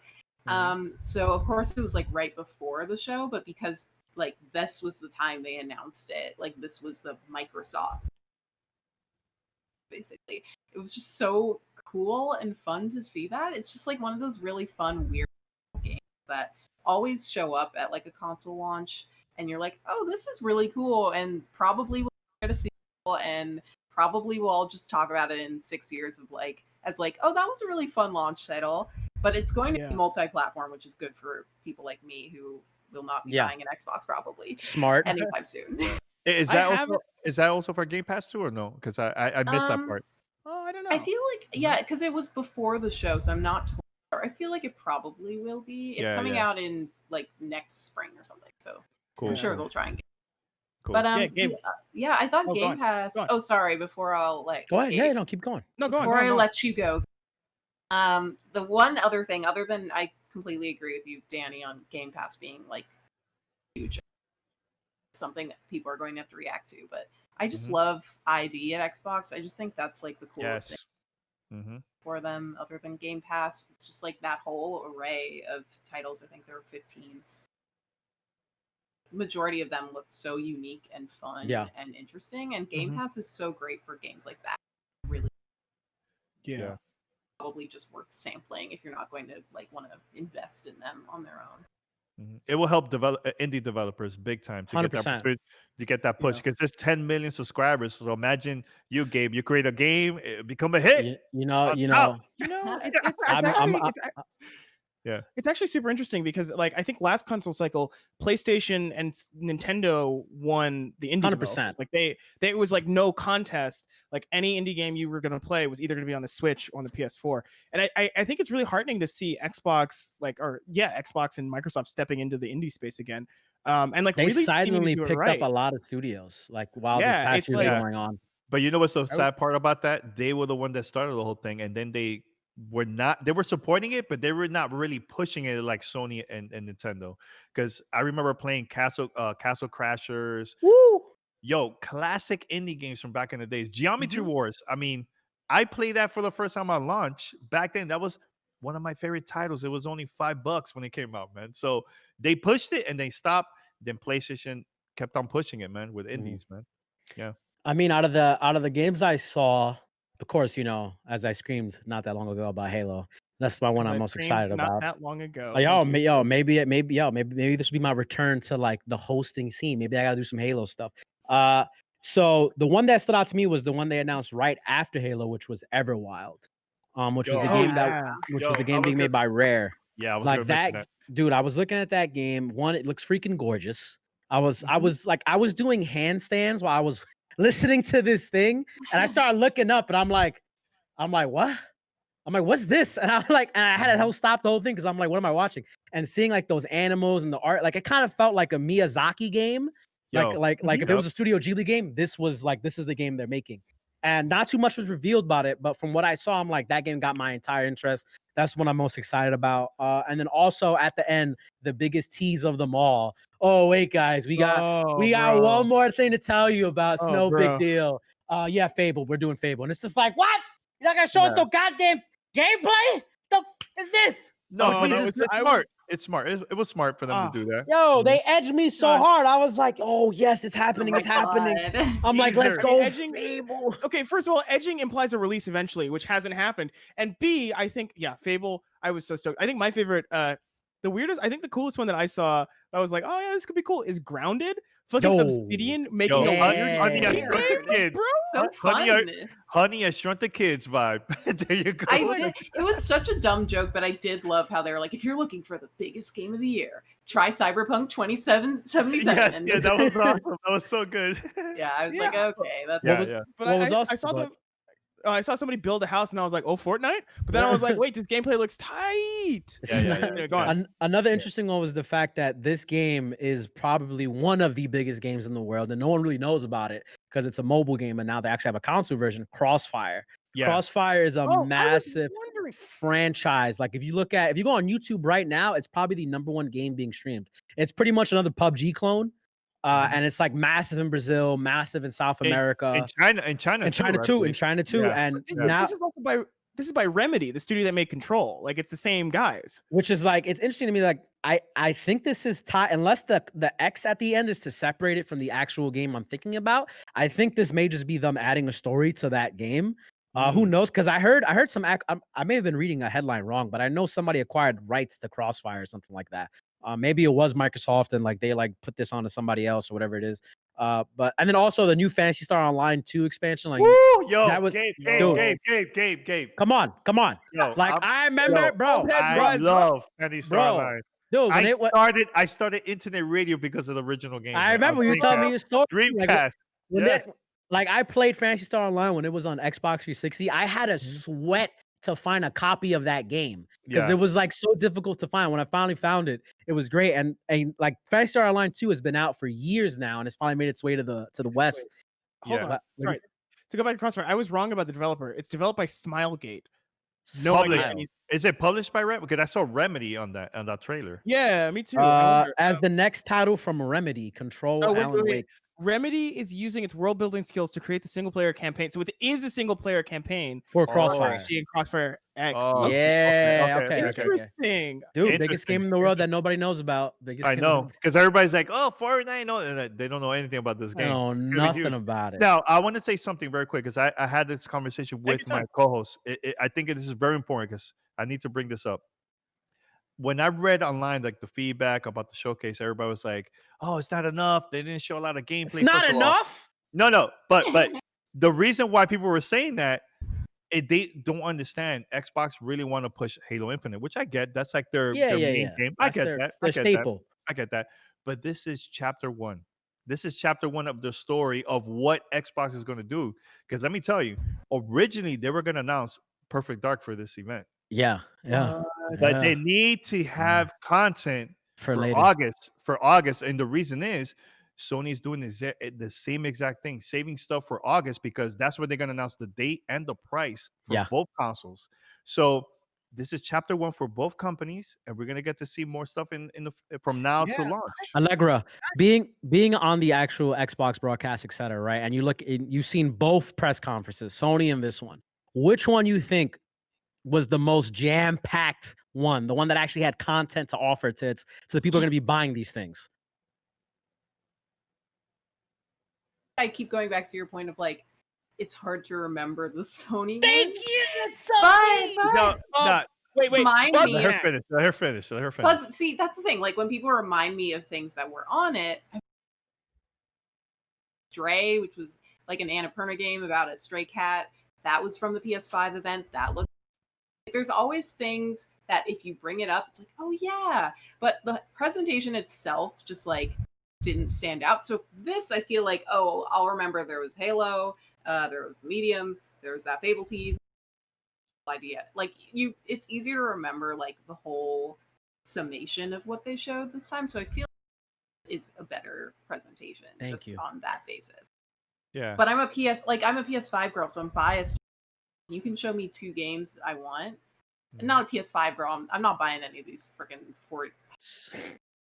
So of course it was like right before the show, but because like this was the time they announced it, like this was the Microsoft, basically. It was just so cool and fun to see that. It's just like one of those really fun, weird games that always show up at like a console launch, and you're like, oh, this is really cool, and probably we'll get a sequel, and probably we'll all just talk about it in 6 years of like, as like, oh, that was a really fun launch title. But it's going to be multi-platform, which is good for people like me who will not be buying an Xbox probably smart anytime soon. Is that also for Game Pass too, or no? Because I missed that part. Oh, I don't know. I feel like because it was before the show, so I'm not sure. I feel like it probably will be. It's coming out in like next spring or something, so cool. I'm sure they'll try and get. Cool. But I thought Oh, Game Pass. Oh, sorry. Before I'll like go ahead. Yeah, no, keep going. No, go on. Before I let you go, the one other thing, other than I completely agree with you, Danny, on Game Pass being like huge, something that people are going to have to react to, but I just love ID at Xbox. I just think that's like the coolest thing for them, other than Game Pass. It's just like that whole array of titles. I think there were 15. Majority of them look so unique and fun and interesting, and Game Pass is so great for games like that. Really, probably just worth sampling if you're not going to like want to invest in them on their own. It will help indie developers big time to 100%. get that push, because there's 10 million subscribers. So imagine you, Gabe, you create a game, it become a hit. It's actually super interesting because like I think last console cycle PlayStation and Nintendo won the indie 100%. Like they was like no contest. Like any indie game you were going to play was either going to be on the Switch or on the PS4. And I think it's really heartening to see Xbox Xbox and Microsoft stepping into the indie space again. And like they really silently picked up a lot of studios like while this past year was going on. But you know what's the sad part about that? They were the one that started the whole thing, and then they were supporting it, but they were not really pushing it like Sony and Nintendo. Because I remember playing Castle Crashers. Woo! Yo, classic indie games from back in the days. Geometry Wars. I mean, I played that for the first time on launch. Back then, that was one of my favorite titles. It was only $5 when it came out, man. So they pushed it and they stopped. Then PlayStation kept on pushing it, man, with indies, man. Yeah. I mean, out of the games I saw, of course, as I screamed not that long ago about Halo, that's my one I'm most excited about. Not that long ago. Maybe this will be my return to like the hosting scene. Maybe I gotta do some Halo stuff. So the one that stood out to me was the one they announced right after Halo, which was Everwild, which was the game being made by Rare. Yeah, I was like that, dude. I was looking at that game. One, it looks freaking gorgeous. I was doing handstands while I was listening to this thing, and I started looking up, and I'm like, what? I'm like, what's this? And and I had to stop the whole thing because I'm like, what am I watching? And seeing like those animals and the art, like it kind of felt like a Miyazaki game. Like if it was a Studio Ghibli game, this is the game they're making. And not too much was revealed about it, but from what I saw, I'm like, that game got my entire interest. That's what I'm most excited about. And then also at the end, the biggest tease of them all. Oh wait, guys, we got one more thing to tell you about. It's no big deal. Fable. We're doing Fable, and it's just like, what? You're not gonna show us no goddamn gameplay? The is this? It's smart. It's smart. It was smart for them to do that. Yo, they edged me so hard. I was like, oh yes, it's happening. It's happening. I'm like, let's go. Fable. Okay, first of all, edging implies a release eventually, which hasn't happened. And B, I think, Fable, I was so stoked. I think my favorite, the coolest one that I saw, I was like, oh yeah, this could be cool, is Grounded. Fucking Obsidian making Honey, I Shrunk the Kids. Bro, so fun. Honey, I Shrunk the Kids vibe. There you go. It was such a dumb joke, but I did love how they were like, if you're looking for the biggest game of the year, try Cyberpunk 2077. Yes, that was awesome. That was so good. Yeah, I was like, okay, that's I saw somebody build a house and I was like, oh, Fortnite? But then I was like, wait, this gameplay looks tight. Go on. Another interesting one was the fact that this game is probably one of the biggest games in the world, and no one really knows about it because it's a mobile game, and now they actually have a console version, Crossfire. Yeah. Crossfire is a massive franchise. Like if you go on YouTube right now, it's probably the #1 game being streamed. It's pretty much another PUBG clone. And it's like massive in Brazil, massive in South America, in China, in China too. Yeah. And This, now, this is also by Remedy, the studio that made Control. Like it's the same guys. which is like, it's interesting to me. Like I think this is tied, unless the X at the end is to separate it from the actual game I'm thinking about. I think this may just be them adding a story to that game. Who knows? Because I heard some. I may have been reading a headline wrong, but I know somebody acquired rights to Crossfire or something like that. Maybe it was Microsoft and like they like put this onto somebody else or whatever it is. But and then also the new Phantasy Star Online 2 expansion. Like, Woo, yo, that was- Gabe. come on. Yo, Like I remember, bro. I love Phantasy Star Bro, Online. Dude, when I started internet radio because of the original game. I remember you telling me your story. Dreamcast. Yes. Like I played Phantasy Star Online when it was on Xbox 360. I had to sweat to find a copy of that game because it was like so difficult to find. When I finally found it, it was great. And like Phantasy Star Online 2 has been out for years now, and it's finally made its way to the West. Hold on. Sorry. To go back to Crossfire, I was wrong about the developer. It's developed by Smilegate. No idea. Is it published by Remedy? Because I saw Remedy on that trailer. Yeah, me too. As the next title from Remedy, Control Alan Wake. Remedy is using its world building skills to create the single player campaign. So it is a single player campaign for Crossfire. Actually in Crossfire X. Okay. Interesting. Dude, biggest game in the world that nobody knows about. I know, because everybody's like, oh, Fortnite. No, and they don't know anything about this game. No, nothing about it. Now, I want to say something very quick because I had this conversation with my co-host. I think this is very important because I need to bring this up. When I read online like the feedback about the showcase, everybody was like, "Oh, it's not enough. They didn't show a lot of gameplay." It's not enough. No, but the reason why people were saying that, they don't understand. Xbox really want to push Halo Infinite, which I get. That's like their main game. I get that. Their staple. I get that. But this is chapter one. This is chapter one of the story of what Xbox is going to do. Because let me tell you, originally they were going to announce Perfect Dark for this event. Yeah. But they need to have content for August. And the reason is Sony's doing the same exact thing, saving stuff for August because that's when they're going to announce the date and the price for both consoles. So this is chapter one for both companies, and we're going to get to see more stuff from now to launch. Allegra, being on the actual Xbox broadcast, etc., right? And you've seen both press conferences, Sony and this one. Which one you think was the most jam-packed one, the one that actually had content to offer to the people are going to be buying these things? I keep going back to your point of like, it's hard to remember the Sony Thank one. you. That's so Wait. Let her finish. But see, that's the thing. Like when people remind me of things that were on it, Stray, which was like an Annapurna game about a stray cat, that was from the PS5 event. That looked. There's always things that if you bring it up, it's like, oh yeah. But the presentation itself just like didn't stand out. So this, I feel like, oh, I'll remember there was Halo, there was the Medium, there was that Fable tease idea. Like it's easier to remember like the whole summation of what they showed this time. So I feel like it is a better presentation on that basis. Yeah. But I'm a PS5 girl, so I'm biased. You can show me 2 games I want. Not a PS5 girl. I'm not buying any of these freaking 4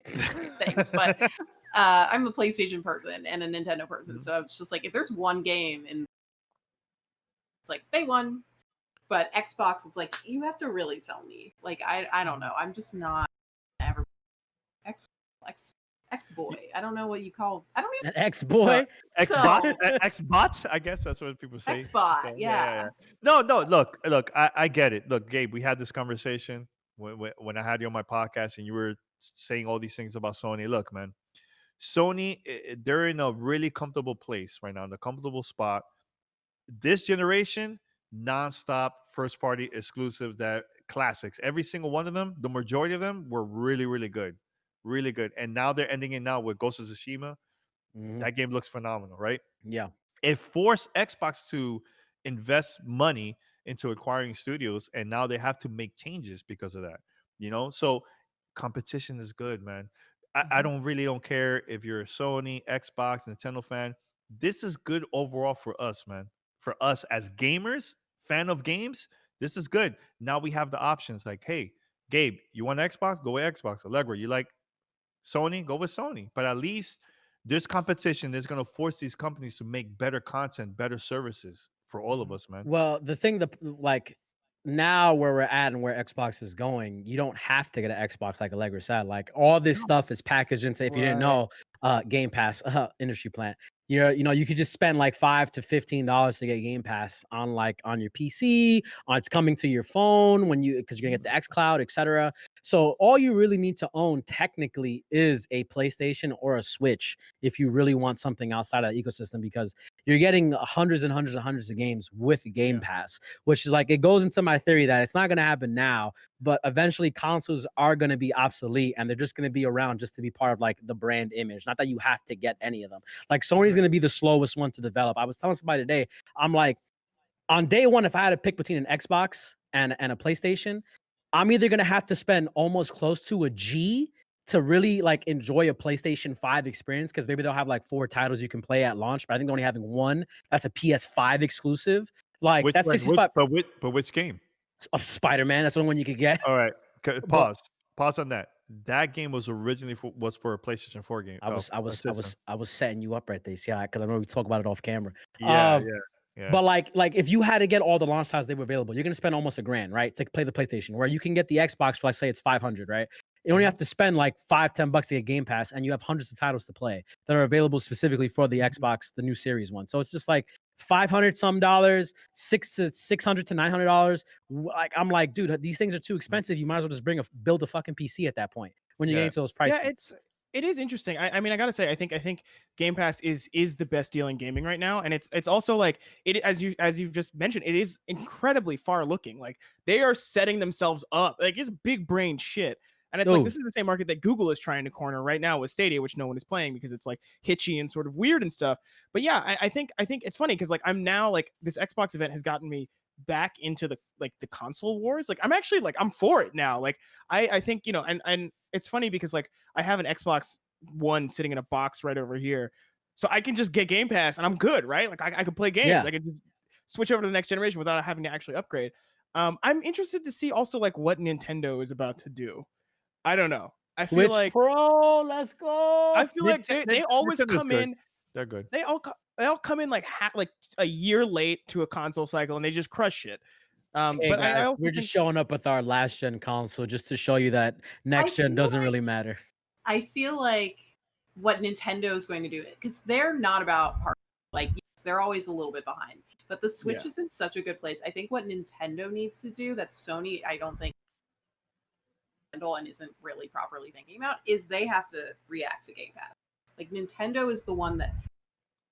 things. But I'm a PlayStation person and a Nintendo person. So it's just like if there's one game and it's like they won. But Xbox, it's like you have to really sell me. Like I don't know. I'm just not ever X-boy. I don't know what you call. I don't even. An X-boy? X-bot? X-bot? I guess that's what people say. X-bot, so, yeah. No, look, I get it. Look, Gabe, we had this conversation when I had you on my podcast and you were saying all these things about Sony. Look, man, Sony, they're in a really comfortable place right now, in a comfortable spot. This generation, nonstop first-party exclusives, that classics. Every single one of them, the majority of them were really, really good. Really good. And now they're ending it now with Ghost of Tsushima. That game looks phenomenal, right? Yeah. It forced Xbox to invest money into acquiring studios, and now they have to make changes because of that. So competition is good, man. I don't care if you're a Sony, Xbox, Nintendo fan. This is good overall for us, man. For us as gamers, fan of games, this is good. Now we have the options like, hey, Gabe, you want Xbox? Go with Xbox. Allegra, you like Sony? Go with Sony. But at least there's competition. There's going to force these companies to make better content, better services for all of us, man. Well, the thing that like now where we're at and where Xbox is going, you don't have to get an Xbox like Allegra said. Like all this stuff is packaged into, if you didn't know, Game Pass, industry plant. You could just spend like $5 to $15 to get Game Pass on your PC. It's coming to your phone because you're gonna get the xCloud, etc. So all you really need to own technically is a PlayStation or a Switch if you really want something outside of that ecosystem, because you're getting hundreds and hundreds and hundreds of games with Game Pass, which is like, it goes into my theory that it's not going to happen now, but eventually consoles are going to be obsolete and they're just going to be around just to be part of like the brand image. Not that you have to get any of them. Like Sony's going to be the slowest one to develop. I was telling somebody today, I'm like, on day one, if I had to pick between an Xbox and a PlayStation, I'm either going to have to spend almost close to a G to really like enjoy a PlayStation 5 experience, because maybe they'll have like 4 titles you can play at launch, but I think they're only having one that's a PS5 exclusive. Like that's 65. But which game? Spider-Man. That's the only one you could get. All right, pause on that. That game was originally for a PlayStation 4 game. I was setting you up right there, see, because I know we talk about it off camera. Yeah. But like if you had to get all the launch titles they were available, you're gonna spend almost $1,000, right, to play the PlayStation. Where you can get the Xbox for, like, say it's 500, right? You only have to spend like $5-10 to get Game Pass, and you have hundreds of titles to play that are available specifically for the Xbox, the new Series one. So it's just like $500 some dollars, $600 to $900. Like I'm like, dude, these things are too expensive. You might as well just build a fucking PC at that point when you get into those prices. Yeah, it is interesting. I mean, I gotta say, I think Game Pass is the best deal in gaming right now, and it's also like it, as you've just mentioned, it is incredibly far looking. Like they are setting themselves up. Like it's big brain shit. And it's like, this is the same market that Google is trying to corner right now with Stadia, which no one is playing because it's like hitchy and sort of weird and stuff. But yeah, I think it's funny because like I'm now like this Xbox event has gotten me back into the console wars. Like I'm actually like I'm for it now. Like I think, and it's funny because like I have an Xbox One sitting in a box right over here, so I can just get Game Pass and I'm good, right? Like I could play games. Yeah. I could just switch over to the next generation without having to actually upgrade. I'm interested to see also like what Nintendo is about to do. I don't know. I feel Switch like Pro, let's go. I feel like they always come in. They're good. They all come in like a year late to a console cycle, and they just crush it. Hey but guys, I also we're just showing up with our last gen console just to show you that next gen doesn't really matter. I feel like what Nintendo is going to do, because they're not about hardware. Like, yes, they're always a little bit behind, but the Switch is in such a good place. I think what Nintendo needs to do that Sony, I don't think, and isn't really properly thinking about, is they have to react to Game Pass. Like Nintendo is the one that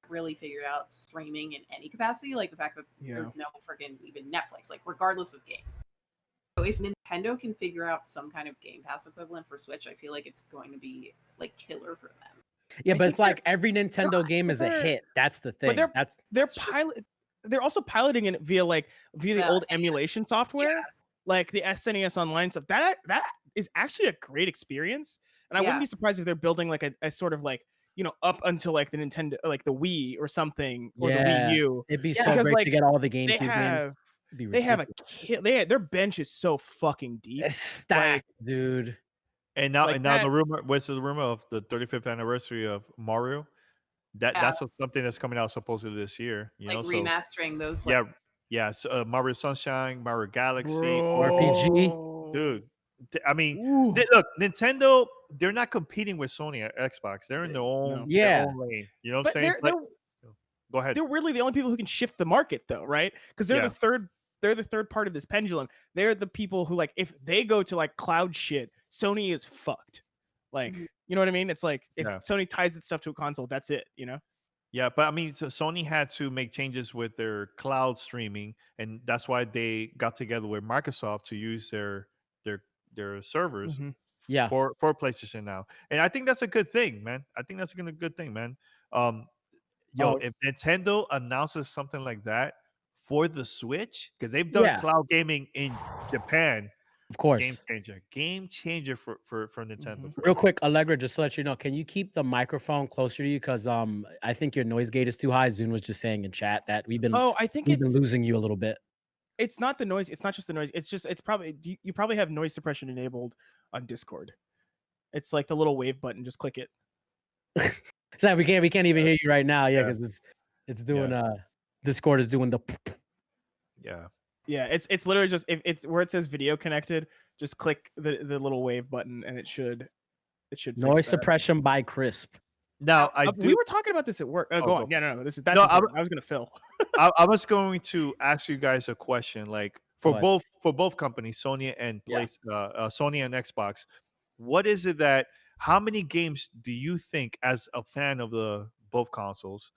really figured out streaming in any capacity, like the fact that there's no freaking even Netflix, like regardless of games. So if Nintendo can figure out some kind of Game Pass equivalent for Switch, I feel like it's going to be like killer for them. Yeah, but it's like every Nintendo game is a hit. That's the thing. They're also piloting it via the old emulation software, like the SNES Online stuff. That is actually a great experience, and I wouldn't be surprised if they're building like a sort of like, up until like the Nintendo, like the Wii or something, or the Wii U. It'd be so great to get all the GameCube games. They have their bench is so fucking deep. It's stacked, dude. And now the rumor, what's the rumor of the 35th anniversary of Mario? That's something that's coming out supposedly this year. You know, remastering those. So, Mario Sunshine, Mario Galaxy, RPG, dude. I mean, look, Nintendo, they're not competing with Sony or Xbox. They're in their own, their own lane. You know what I'm saying? Go ahead. They're really the only people who can shift the market, though, right? Because they're the third part of this pendulum. They're the people who, like, if they go to like cloud shit, Sony is fucked. Like, you know what I mean? It's like if Sony ties its stuff to a console, that's it, you know? Yeah, but I mean, so Sony had to make changes with their cloud streaming, and that's why they got together with Microsoft to use their servers for PlayStation now. And I think that's a good thing, man. I think that's a good thing, man. If Nintendo announces something like that for the Switch, because they've done cloud gaming in Japan, of course, game changer for Nintendo. Real quick, Allegra, just to let you know, can you keep the microphone closer to you? Because I think your noise gate is too high. Zune was just saying in chat that we've been losing you a little bit. It's not the noise. It's not just the noise. It's probably you probably have noise suppression enabled on Discord. It's like the little wave button. Just click it. So we can't even hear you right now. Yeah, because it's doing Discord is doing the. Yeah. Yeah, it's literally just if it's where it says video connected, just click the little wave button and it should fix Noise that. suppression by Crisp. Now We were talking about this at work. Go on. Yeah, no. That's No, important. I was gonna fill. I was going to ask you guys a question, like for both companies, Sony and Sony and Xbox. What is it that? How many games do you think, as a fan of the both consoles,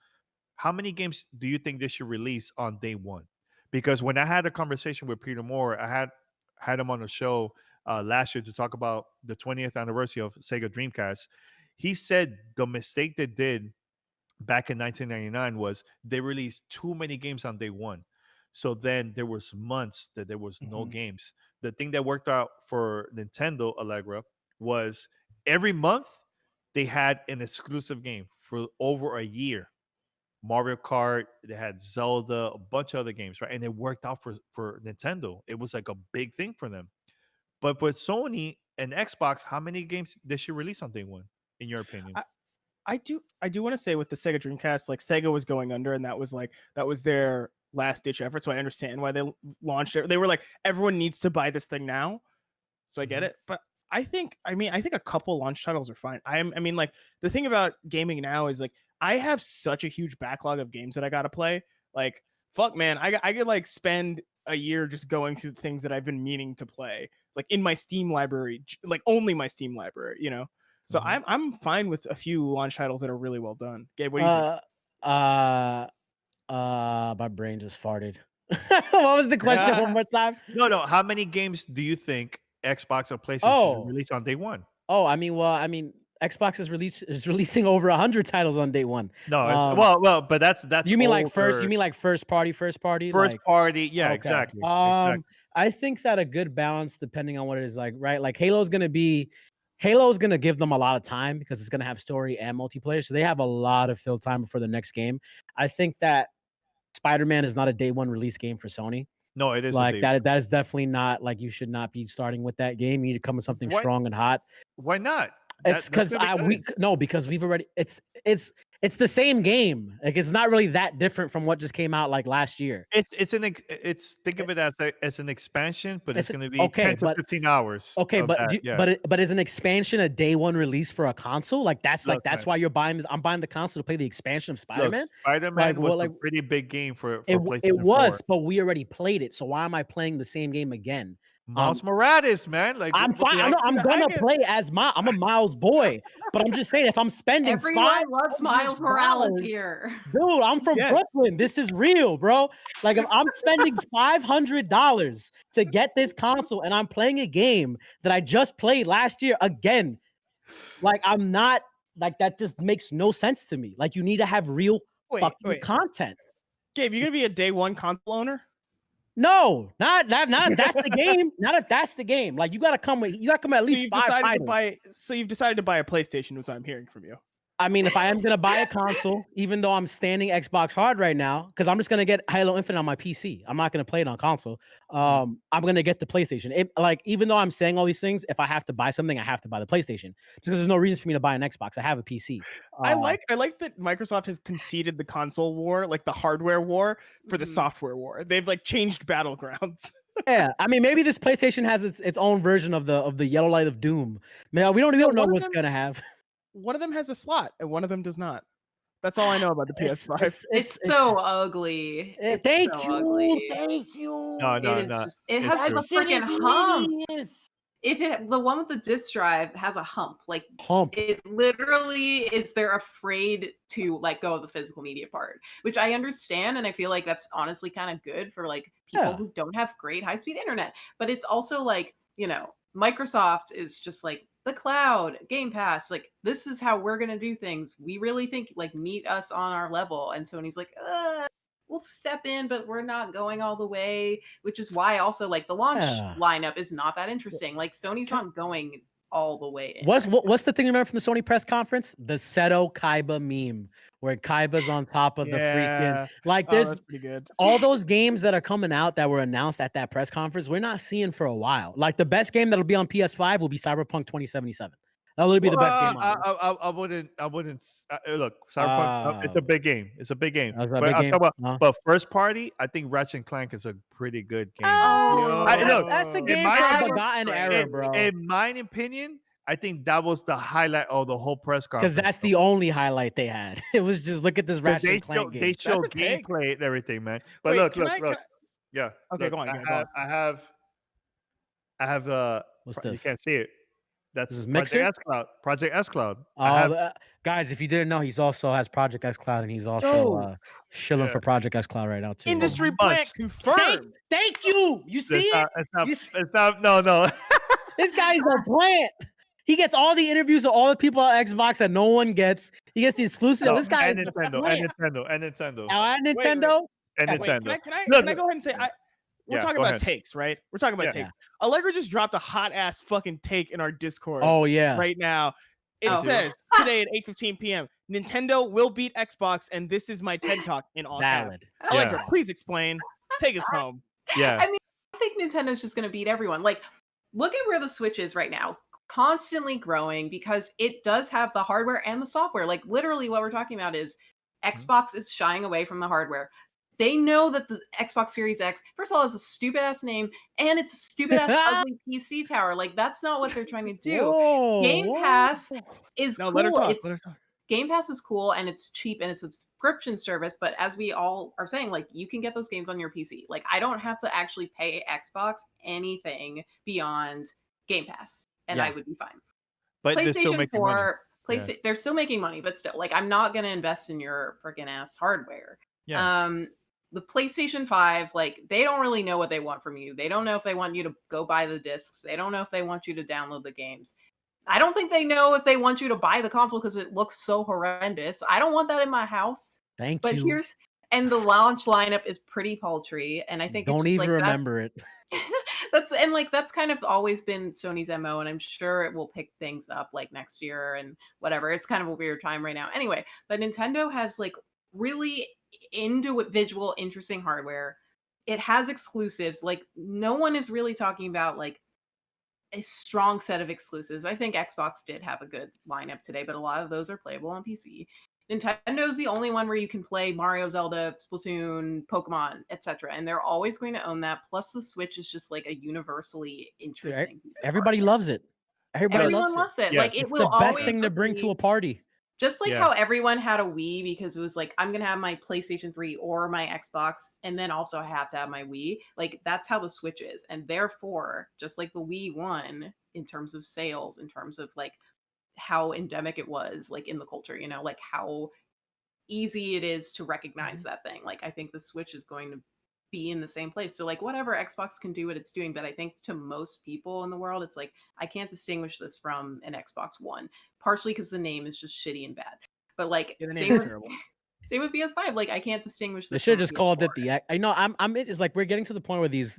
how many games do you think they should release on day one? Because when I had a conversation with Peter Moore, I had him on the show last year to talk about the 20th anniversary of Sega Dreamcast. He said the mistake they did back in 1999 was they released too many games on day one. So then there was months that there was no games. The thing that worked out for Nintendo, Allegra, was every month they had an exclusive game for over a year. Mario Kart, they had Zelda, a bunch of other games, right? And it worked out for Nintendo. It was like a big thing for them. But for Sony and Xbox, how many games they should release on day one, in your opinion? I do want to say with the Sega Dreamcast, like Sega was going under, and that was their last ditch effort. So I understand why they launched it. They were like, everyone needs to buy this thing now. So I get it. But I think a couple launch titles are fine. I mean, like the thing about gaming now is like I have such a huge backlog of games that I gotta play. Like, fuck, man, I could like spend a year just going through the things that I've been meaning to play, like in my Steam library, like only my Steam library, you know. So I'm fine with a few launch titles that are really well done. Gabe, what do you think? My brain just farted. What was the question one more time? No. How many games do you think Xbox or PlayStation should release on day one? Xbox is releasing over 100 titles on day one. No, but that's you mean like first? You mean like first party? First party, yeah, okay. Exactly. I think that a good balance, depending on what it is like, right? Like Halo's gonna give them a lot of time because it's gonna have story and multiplayer, so they have a lot of fill time before the next game. I think that Spider-Man is not a day one release game for Sony. No, it is like that. That is definitely not like you should not be starting with that game. You need to come with something strong and hot. Why not? It's because because we've already it's the same game. Like it's not really that different from what just came out like last year. Think of it as an expansion, but it's going to be 10 to 15 hours. Okay, but is an expansion a day one release for a console? Like that's why you're buying this. I'm buying the console to play the expansion of Spider-Man. Look, Spider-Man was a pretty big game for PlayStation it was, 4. but we already played it. So why am I playing the same game again? Miles Morales, man. Like I'm fine. I'm gonna play as I'm a Miles boy, but I'm just saying if I'm spending everyone loves Miles Morales here, dude. I'm from Brooklyn. This is real, bro. Like if I'm spending $500 to get this console and I'm playing a game that I just played last year again, like I'm not like that. Just makes no sense to me. Like you need to have real fucking content. Gabe, you're gonna be a day one console owner? No, not if that's the game. Not if that's the game. Like you gotta come at least 5 titles. So you've decided to buy a PlayStation, is what I'm hearing from you. I mean, if I am gonna buy a console, even though I'm standing Xbox hard right now, because I'm just gonna get Halo Infinite on my PC. I'm not gonna play it on console. I'm gonna get the PlayStation. Even though I'm saying all these things, if I have to buy something, I have to buy the PlayStation. Because there's no reason for me to buy an Xbox. I have a PC. I like that Microsoft has conceded the console war, like the hardware war, for the software war. They've like changed battlegrounds. Yeah, I mean, maybe this PlayStation has its own version of the yellow light of doom. Man, we don't know what's gonna have. One of them has a slot and one of them does not. That's all I know about the PS5. It's so ugly. Thank you. No. It has a freaking hump. The one with the disk drive has a hump. Like it literally is. They're afraid to let go of the physical media part, which I understand, and I feel like that's honestly kind of good for like people who don't have great high-speed internet. But it's also like, you know, Microsoft is just like the cloud, Game Pass, like this is how we're gonna do things. We really think like meet us on our level. And Sony's like, we'll step in, but we're not going all the way, which is why also like the launch lineup is not that interesting. Like Sony's not going all the way in. What's the thing you remember from the Sony press conference? The Seto Kaiba meme, where Kaiba's on top of the freaking like there's that's pretty good. All those games that are coming out that were announced at that press conference, we're not seeing for a while. Like the best game that'll be on PS5 will be Cyberpunk 2077. That'll literally be the best game. I wouldn't. Look, Cyberpunk. It's a big game. It's a big game. That's a But big I'm game. talking about, but first party, I think Ratchet and Clank is a pretty good game. Oh, look, that's a in game my for opinion- the forgotten era, bro. In my opinion, I think that was the highlight of the whole press conference. Because that's the only highlight they had. It was just look at this Ratchet and Clank game. They show That's a take. gameplay and everything, man. But Wait, look. Yeah. Okay, look, go on. I have What's you this? can't see it. That's This is Project Mixer? S Cloud. Project S Cloud. Guys, if you didn't know, he's also has Project X Cloud, and he's also Yo. shilling Yeah. for Project X Cloud right now too. Industry plant confirmed. Thank you. You see it? It's not. No. This guy's a plant. He gets all the interviews of all the people at Xbox that no one gets. He gets the exclusive. This guy and is a Nintendo. plant. And Nintendo. And Nintendo. And Wait, Nintendo. can I Look, go ahead and say we're Yeah, talking go about ahead. takes, right? We're talking about Yeah. takes. Allegra just dropped a hot ass fucking take in our Discord Oh yeah. right now. It Oh. says today at 8:15 p.m. Nintendo will beat Xbox, and this is my TED talk in all caps. Valid. Allegra, Yeah. please explain. Take us home. Yeah. I mean, I think Nintendo's just going to beat everyone. Like, look at where the Switch is right now. Constantly growing because it does have the hardware and the software. Like, literally, what we're talking about is Xbox is shying away from the hardware. They know that the Xbox Series X, first of all, is a stupid ass name, and it's a stupid ass ugly PC tower. Like, that's not what they're trying to do. Whoa, Game Pass is No, cool. let her talk. It's, Let her talk. Game Pass is cool and it's cheap and it's a subscription service, but as we all are saying, like, you can get those games on your PC. Like, I don't have to actually pay Xbox anything beyond Game Pass, and Yeah. I would be fine. But they're still PlayStation making 4, money. PlayStation, they're still making money, but still, like, I'm not gonna invest in your freaking ass hardware. Yeah. The PlayStation 5, like, they don't really know what they want from you. They don't know if they want you to go buy the discs. They don't know if they want you to download the games. I don't think they know if they want you to buy the console because it looks so horrendous. I don't want that in my house. Thank But you. and the launch lineup is pretty paltry, and I think Don't it's just, even like, remember it. that's kind of always been Sony's MO, and I'm sure it will pick things up like next year and whatever. It's kind of a weird time right now. Anyway, but Nintendo has like really individual interesting hardware. It has exclusives. Like, no one is really talking about like a strong set of exclusives. I think Xbox did have a good lineup today, but a lot of those are playable on PC. Nintendo's the only one where you can play Mario, Zelda, Splatoon, Pokemon, etc. And they're always going to own that. Plus, the Switch is just like a universally interesting piece of Everybody hardware. loves it. Everybody Everyone loves it. loves it. Yeah. Like, it It's will the best always thing to bring to be- a party. Just like Yeah. how everyone had a Wii because it was like, I'm going to have my PlayStation 3 or my Xbox, and then also I have to have my Wii. Like, that's how the Switch is. And therefore, just like the Wii won in terms of sales, in terms of like how endemic it was, like in the culture, you know, like how easy it is to recognize that thing. Like, I think the Switch is going to be in the same place. So like, whatever Xbox can do what it's doing, but I think to most people in the world, it's like, I can't distinguish this from an Xbox One, partially because the name is just shitty and bad. But like, Yeah, the same name is with, terrible. same with PS5. Like, I can't distinguish They this. should have from just called it PS4. the. I know. I'm. It's like we're getting to the point where these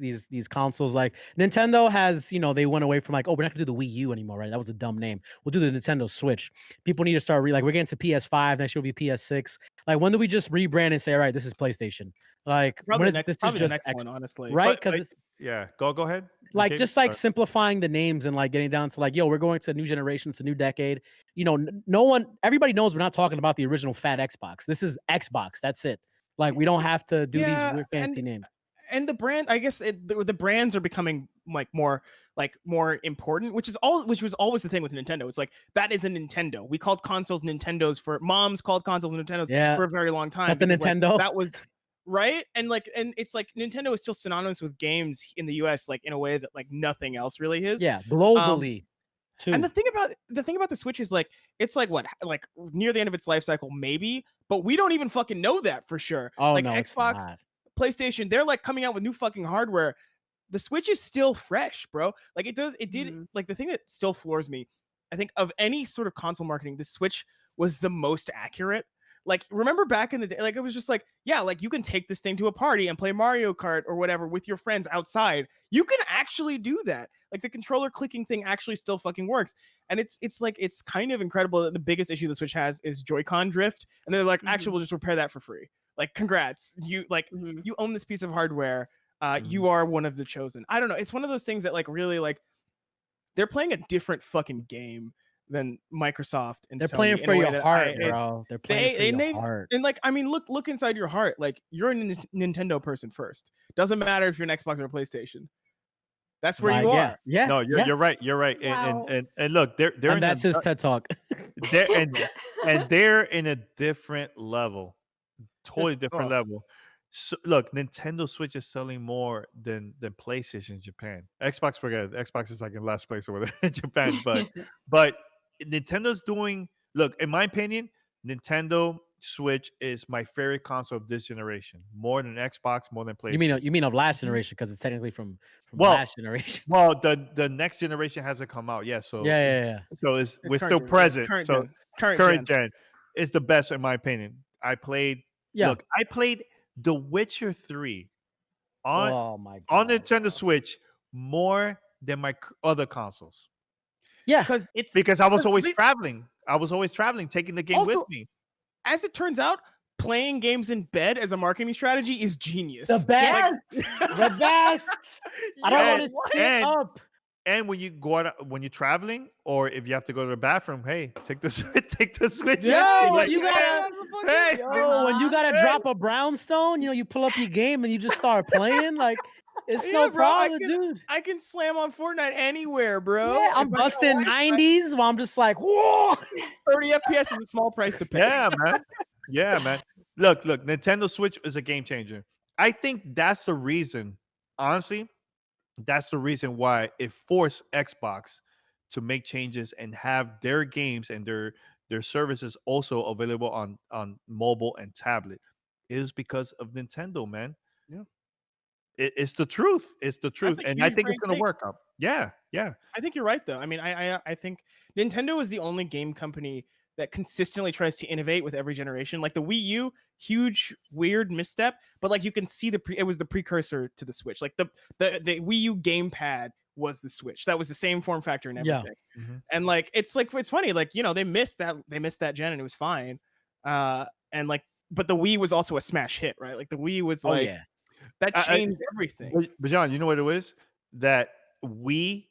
consoles, like Nintendo has, you know, they went away from like, oh, we're not gonna do the Wii U anymore, right? That was a dumb name. We'll do the Nintendo Switch. People need to start like we're getting to PS5. Next year will be PS6. Like, when do we just rebrand and say, all right, this is PlayStation? Like, Probably when is the next, this is probably just the next X, one, honestly. right? But, Because yeah. Go ahead. like Okay, just like start. simplifying the names and like getting down to like, yo, we're going to a new generation, it's a new decade. You know, no one, everybody knows we're not talking about the original fat Xbox. This is Xbox. That's it. Like, we don't have to do Yeah, these weird fancy names. And the brand, I guess the brands are becoming like more important, which was always the thing with Nintendo. It's like, that is a Nintendo. We called consoles Nintendos for moms called consoles Nintendos Yeah. for a very long time. But the because, like, Nintendo. that was right. And it's like Nintendo is still synonymous with games in the US, like in a way that like nothing else really is. Yeah, globally too. And the thing about the Switch is like, it's like what, like near the end of its life cycle, maybe, but we don't even fucking know that for sure. Oh like no, it's Xbox, not. PlayStation, they're like coming out with new fucking hardware. The Switch is still fresh, bro. Like, it did like, the thing that still floors me, I think, of any sort of console marketing, the Switch was the most accurate. Like, remember back in the day, like, it was just like, yeah, like, you can take this thing to a party and play Mario Kart or whatever with your friends outside. You can actually do that. Like, the controller clicking thing actually still fucking works. And it's like, it's kind of incredible that the biggest issue the Switch has is Joy-Con drift. And they're like, actually, we'll just repair that for free. Like, congrats. You you own this piece of hardware. You are one of the chosen. I don't know. It's one of those things that like really like they're playing a different fucking game than Microsoft and They're Sony playing in for a way your that heart, bro. They're playing for your they've heart. and like I mean look inside your heart. Like you're a Nintendo person first. Doesn't matter if you're an Xbox or a PlayStation. That's where you are. Yeah. No, yeah. you're right. You're right. Wow. And look, they're And in that's his TED talk. they're and they're in a different level, totally Just different level. So, look, Nintendo Switch is selling more than PlayStation in Japan. Xbox, forget it. Xbox is like in last place over there in Japan, but Nintendo's doing. Look, in my opinion, Nintendo Switch is my favorite console of this generation, more than Xbox, more than PlayStation. You mean of last generation because it's technically from Well, last generation. Well, the next generation hasn't come out yet, so Yeah. so It's we're current still gen, present. current So gen. Current current gen. gen is the best in my opinion. I played. Yeah. Look, I played The Witcher 3 on Oh my god. on Nintendo Switch more than my other consoles Yeah. because I was because always they- traveling. I was always traveling, taking the game with Also, me. As it turns out, playing games in bed as a marketing strategy is genius. The best. The best. I don't Yeah, want to sit up. And when you go out, when you're traveling, or if you have to go to the bathroom, hey, take the take the Switch. Yo, with you. you gotta. Hey, Yo, when you gotta Hey. drop a brownstone, you pull up your game and you just start playing. Like, it's no Yeah, bro, I problem, can- dude. I can slam on Fortnite anywhere, bro. Yeah, I'm If I got busting Wi-Fi, 90s while I'm just like, whoa. 30 FPS is a small price to pay. Yeah, man. Yeah, man. Look, Nintendo Switch is a game changer. I think that's the reason, honestly, that's the reason why it forced Xbox to make changes and have their games and their services also available on mobile and tablet. It is because of Nintendo, man. Yeah. It's the truth. It's the truth. a And I huge think it's brand gonna thing. work out. Yeah. I think you're right, though. I mean, I think Nintendo is the only game company that consistently tries to innovate with every generation. Like the Wii U, huge weird misstep, but like you can see it was the precursor to the Switch. Like the Wii U gamepad was the Switch. That was the same form factor and Yeah. everything. Mhm. And like it's funny. Like they missed that gen and it was fine. And like, but the Wii was also a smash hit, right? Like the Wii was Oh, like yeah. that changed everything. But John, you know what it was? That the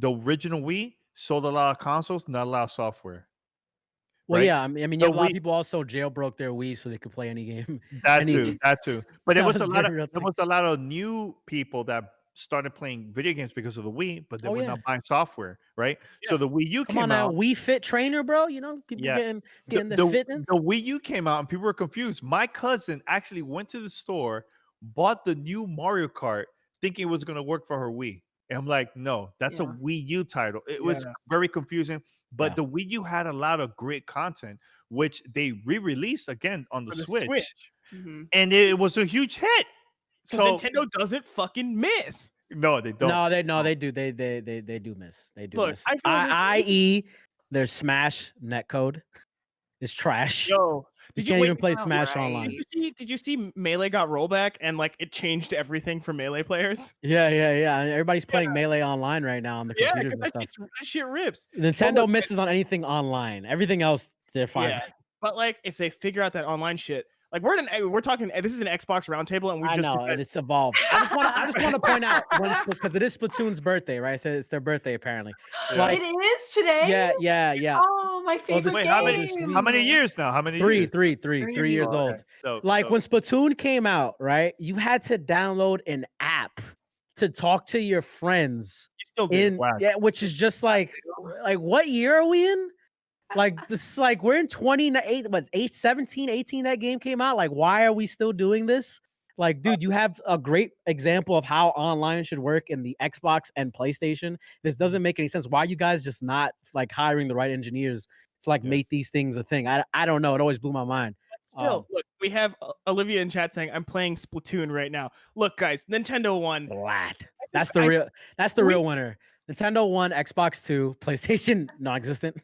original Wii sold a lot of consoles, not a lot of software. Well, right? yeah. I mean, you The have a lot of Wii- people also jailbroke their Wii so they could play any game. That Any- too. But That it was was a a lot of very real there thing. was a lot of new people that started playing video games because of the Wii, but they Oh, were yeah. not buying software, right? So Yeah. the Wii U Come came on now, out. Wii Fit trainer, bro. People Yeah. getting the, the fit in. the Wii U came out and people were confused. My cousin actually went to the store, bought the new Mario Kart, thinking it was going to work for her Wii. And I'm like, no, that's a Yeah. Wii U title. It was Yeah. very confusing. But Yeah. the Wii U had a lot of great content, which they re-released again on the For the Switch. Switch. Mhm. And it was a huge hit. Because So Nintendo doesn't fucking miss. no, they don't. No, they do. They do miss. They do Look, miss. I feel like I.e. their Smash netcode is trash. Yo, You did you can't wait? even play Oh, Smash right. online. Did you see Melee got rollback and like it changed everything for Melee players? Yeah. And everybody's playing Melee online right now on the Yeah, computers because and stuff. that shit rips. Nintendo look, misses on anything online. Everything else, they're fine. Yeah, but like if they figure out that online shit, like we're talking. This is an Xbox roundtable, and we've I just know, and it's evolved. I just want to point out because it is Splatoon's birthday, right? So it's their birthday apparently. Yeah. Like, It is today. yeah. Oh, my favorite this- Wait, game. how many years now? How many Three years? years Oh, old. okay. So, Like when Splatoon came out, right? You had to download an app to talk to your friends you still do. in Wow. which is just like what year are we in? Like this is like we're in 28, 17, 18 that game came out. Like, why are we still doing this? Like, dude, you have a great example of how online should work in the Xbox and PlayStation. This doesn't make any sense. Why are you guys just not like hiring the right engineers to like make these things a thing? I don't know. It always blew my mind. Still, look, we have Olivia in chat saying, "I'm playing Splatoon right now." Look, guys, Nintendo won. Flat. That's the real winner. Nintendo won, Xbox 2, PlayStation non-existent.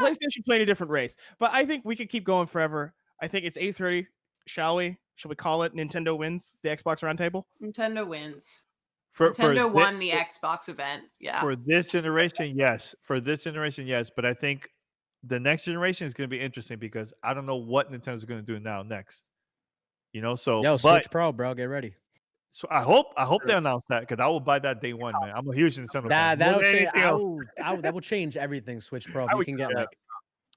PlayStation played a different race, but I think we could keep going forever. I think it's 8:30. Shall we? Shall we call it Nintendo wins the Xbox roundtable? Nintendo wins. for Nintendo thi- won the Xbox event. Yeah. for this generation, yes. For this generation, yes. But I think the next generation is going to be interesting because I don't know what Nintendo's going to do next. So Yo, but Switch Pro, bro, get ready. So I hope they announce that because I will buy that day one, man. I'm a huge Nintendo fan. That'll More than change. anything else. That will change everything. Switch Pro. If I you would can get yeah. like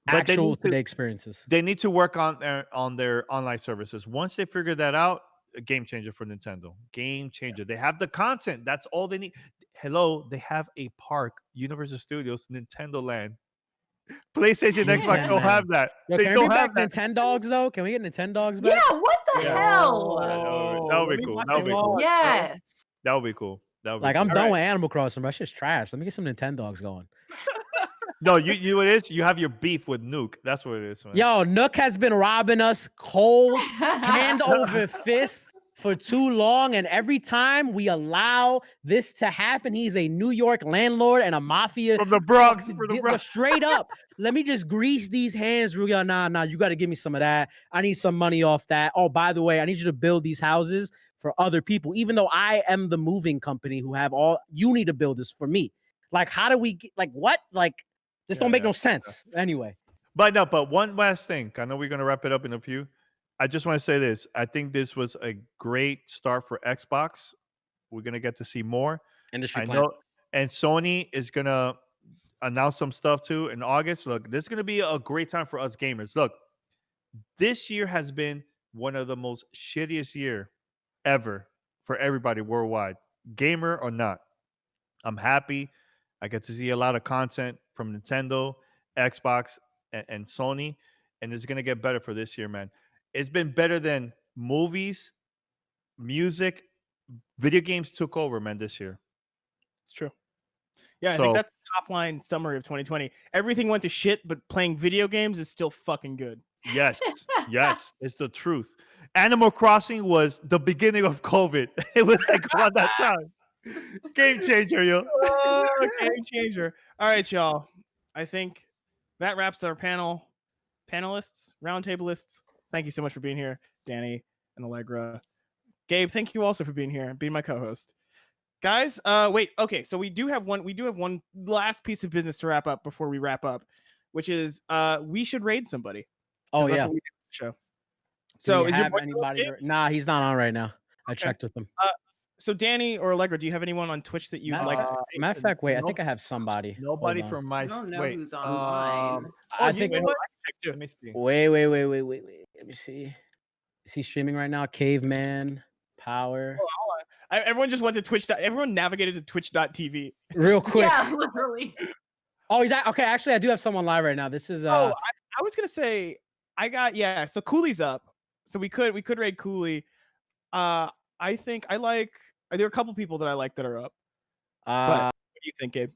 But they actual need to- today experiences. They need to work on their online services. Once they figure that out, a game changer for Nintendo. Game changer. They have the content. That's all they need. Hello, they have a park, Universal Studios, Nintendo Land. PlayStation, Xbox don't have that. Yo, They can we don't bring have back that. Nintendogs though? Can we get Nintendogs Yeah, back? what the hell? That would let be me cool. watch That would be them cool. all. Yes. That would be cool. That would be Like I'm cool. done Alright. with Animal Crossing, but it's just trash. Let me get some Nintendogs going. No, you what it is? You have your beef with Nuke. That's what it is, man. Yo, Nook has been robbing us cold, hand over fist for too long, and every time we allow this to happen, he's a New York landlord and a mafia. From the Bronx. Fucking From the get- Bronx. Straight up. Let me just grease these hands. Ruga. Nah, you got to give me some of that. I need some money off that. Oh, by the way, I need you to build these houses for other people, even though I am the moving company who have all. You need to build this for me. Like, how do we get, like, what? Like, this don't make no sense. Anyway. But one last thing. I know we're gonna wrap it up in a few. I just want to say this. I think this was a great start for Xbox. We're gonna get to see more. Industry I plan. know, and Sony is gonna announce some stuff too in August. Look, this is gonna be a great time for us gamers. Look, this year has been one of the most shittiest year ever for everybody worldwide, gamer or not. I'm happy. I get to see a lot of content from Nintendo, Xbox, and Sony, and it's gonna get better for this year, man. It's been better than movies, music, video games took over, man, this year. It's true. Yeah, I So- think that's the top line summary of 2020. Everything went to shit, but playing video games is still fucking good. Yes, yes, it's the truth. Animal Crossing was the beginning of COVID. It was like around that time. Game changer, yo. Oh, game changer. All right, y'all. I think that wraps our panelists, roundtablists. Thank you so much for being here, Danny and Allegra. Gabe, thank you also for being here and being my co-host. Guys, wait, okay, so we do have one last piece of business to wrap up before we wrap up, which is we should raid somebody. Oh, 'cause that's yeah. what we do on the show. Do So we is your have boy anybody? Gabe? Nah, he's not on right now. I Okay. checked with him. So Danny or Allegra, do you have anyone on Twitch that you'd Matter, like? matter of fact, wait, I no- think I have somebody. Nobody Hold on. from my I don't know wait, who's online. I think. Wait, hold on, I can check too. Let me see. Wait. Let me see. Is he streaming right now? Caveman Power. Everyone just went to Twitch. Everyone navigated to Twitch.tv. Real quick. Yeah, literally. Oh, he's okay. Actually, I do have someone live right now. This is I was gonna say so Cooley's up. So we could raid Cooley. I think there are a couple people that I like that are up. What do you think, Gabe?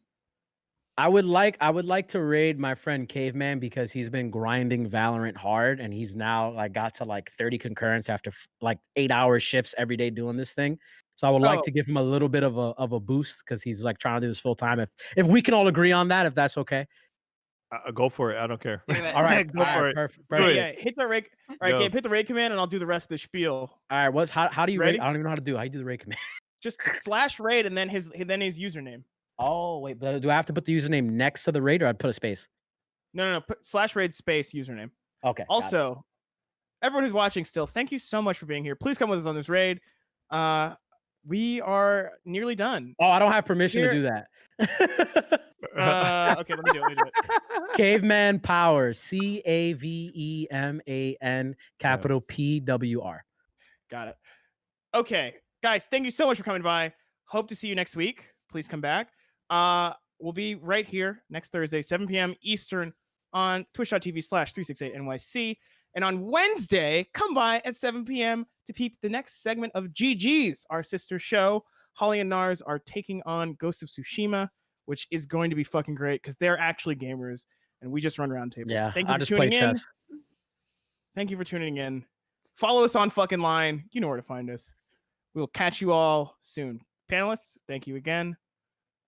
I would like to raid my friend Caveman because he's been grinding Valorant hard and he's now like got to like 30 concurrents after like 8-hour shifts every day doing this thing. So I would like to give him a little bit of a boost because he's like trying to do this full time. If we can all agree on that, if that's okay. Go for it. I don't care. Do it. All right, Go for it. Perfect. Do it. Yeah, hit the raid. All right, Go. Gabe, hit the raid command, and I'll do the rest of the spiel. All right, how do you Ready? raid? I don't even know how to do. How do you do the raid command? Just /raid and then his username. Oh wait, but do I have to put the username next to the raid or I'd put a space? No. Put /raid space username. Okay. got it. Also, everyone who's watching still, thank you so much for being here. Please come with us on this raid. We are nearly done. Oh, I don't have permission to do that. Okay, let me do it. Caveman Power, CAVEMAN, capital PWR. Got it. Okay, guys, thank you so much for coming by. Hope to see you next week. Please come back. We'll be right here next Thursday, 7 p.m. Eastern on twitch.tv/368NYC. And on Wednesday, come by at 7 p.m. to peep the next segment of GG's, our sister show. Holly and Nars are taking on Ghost of Tsushima, which is going to be fucking great because they're actually gamers and we just run round tables. Yeah, Thank you I for just play tuning in. chess. Thank you for tuning in. Follow us on fucking line. You know where to find us. We will catch you all soon. Panelists, thank you again.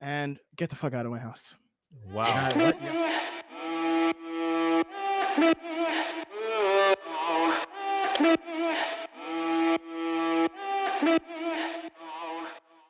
And get the fuck out of my house. Wow. What? Yeah.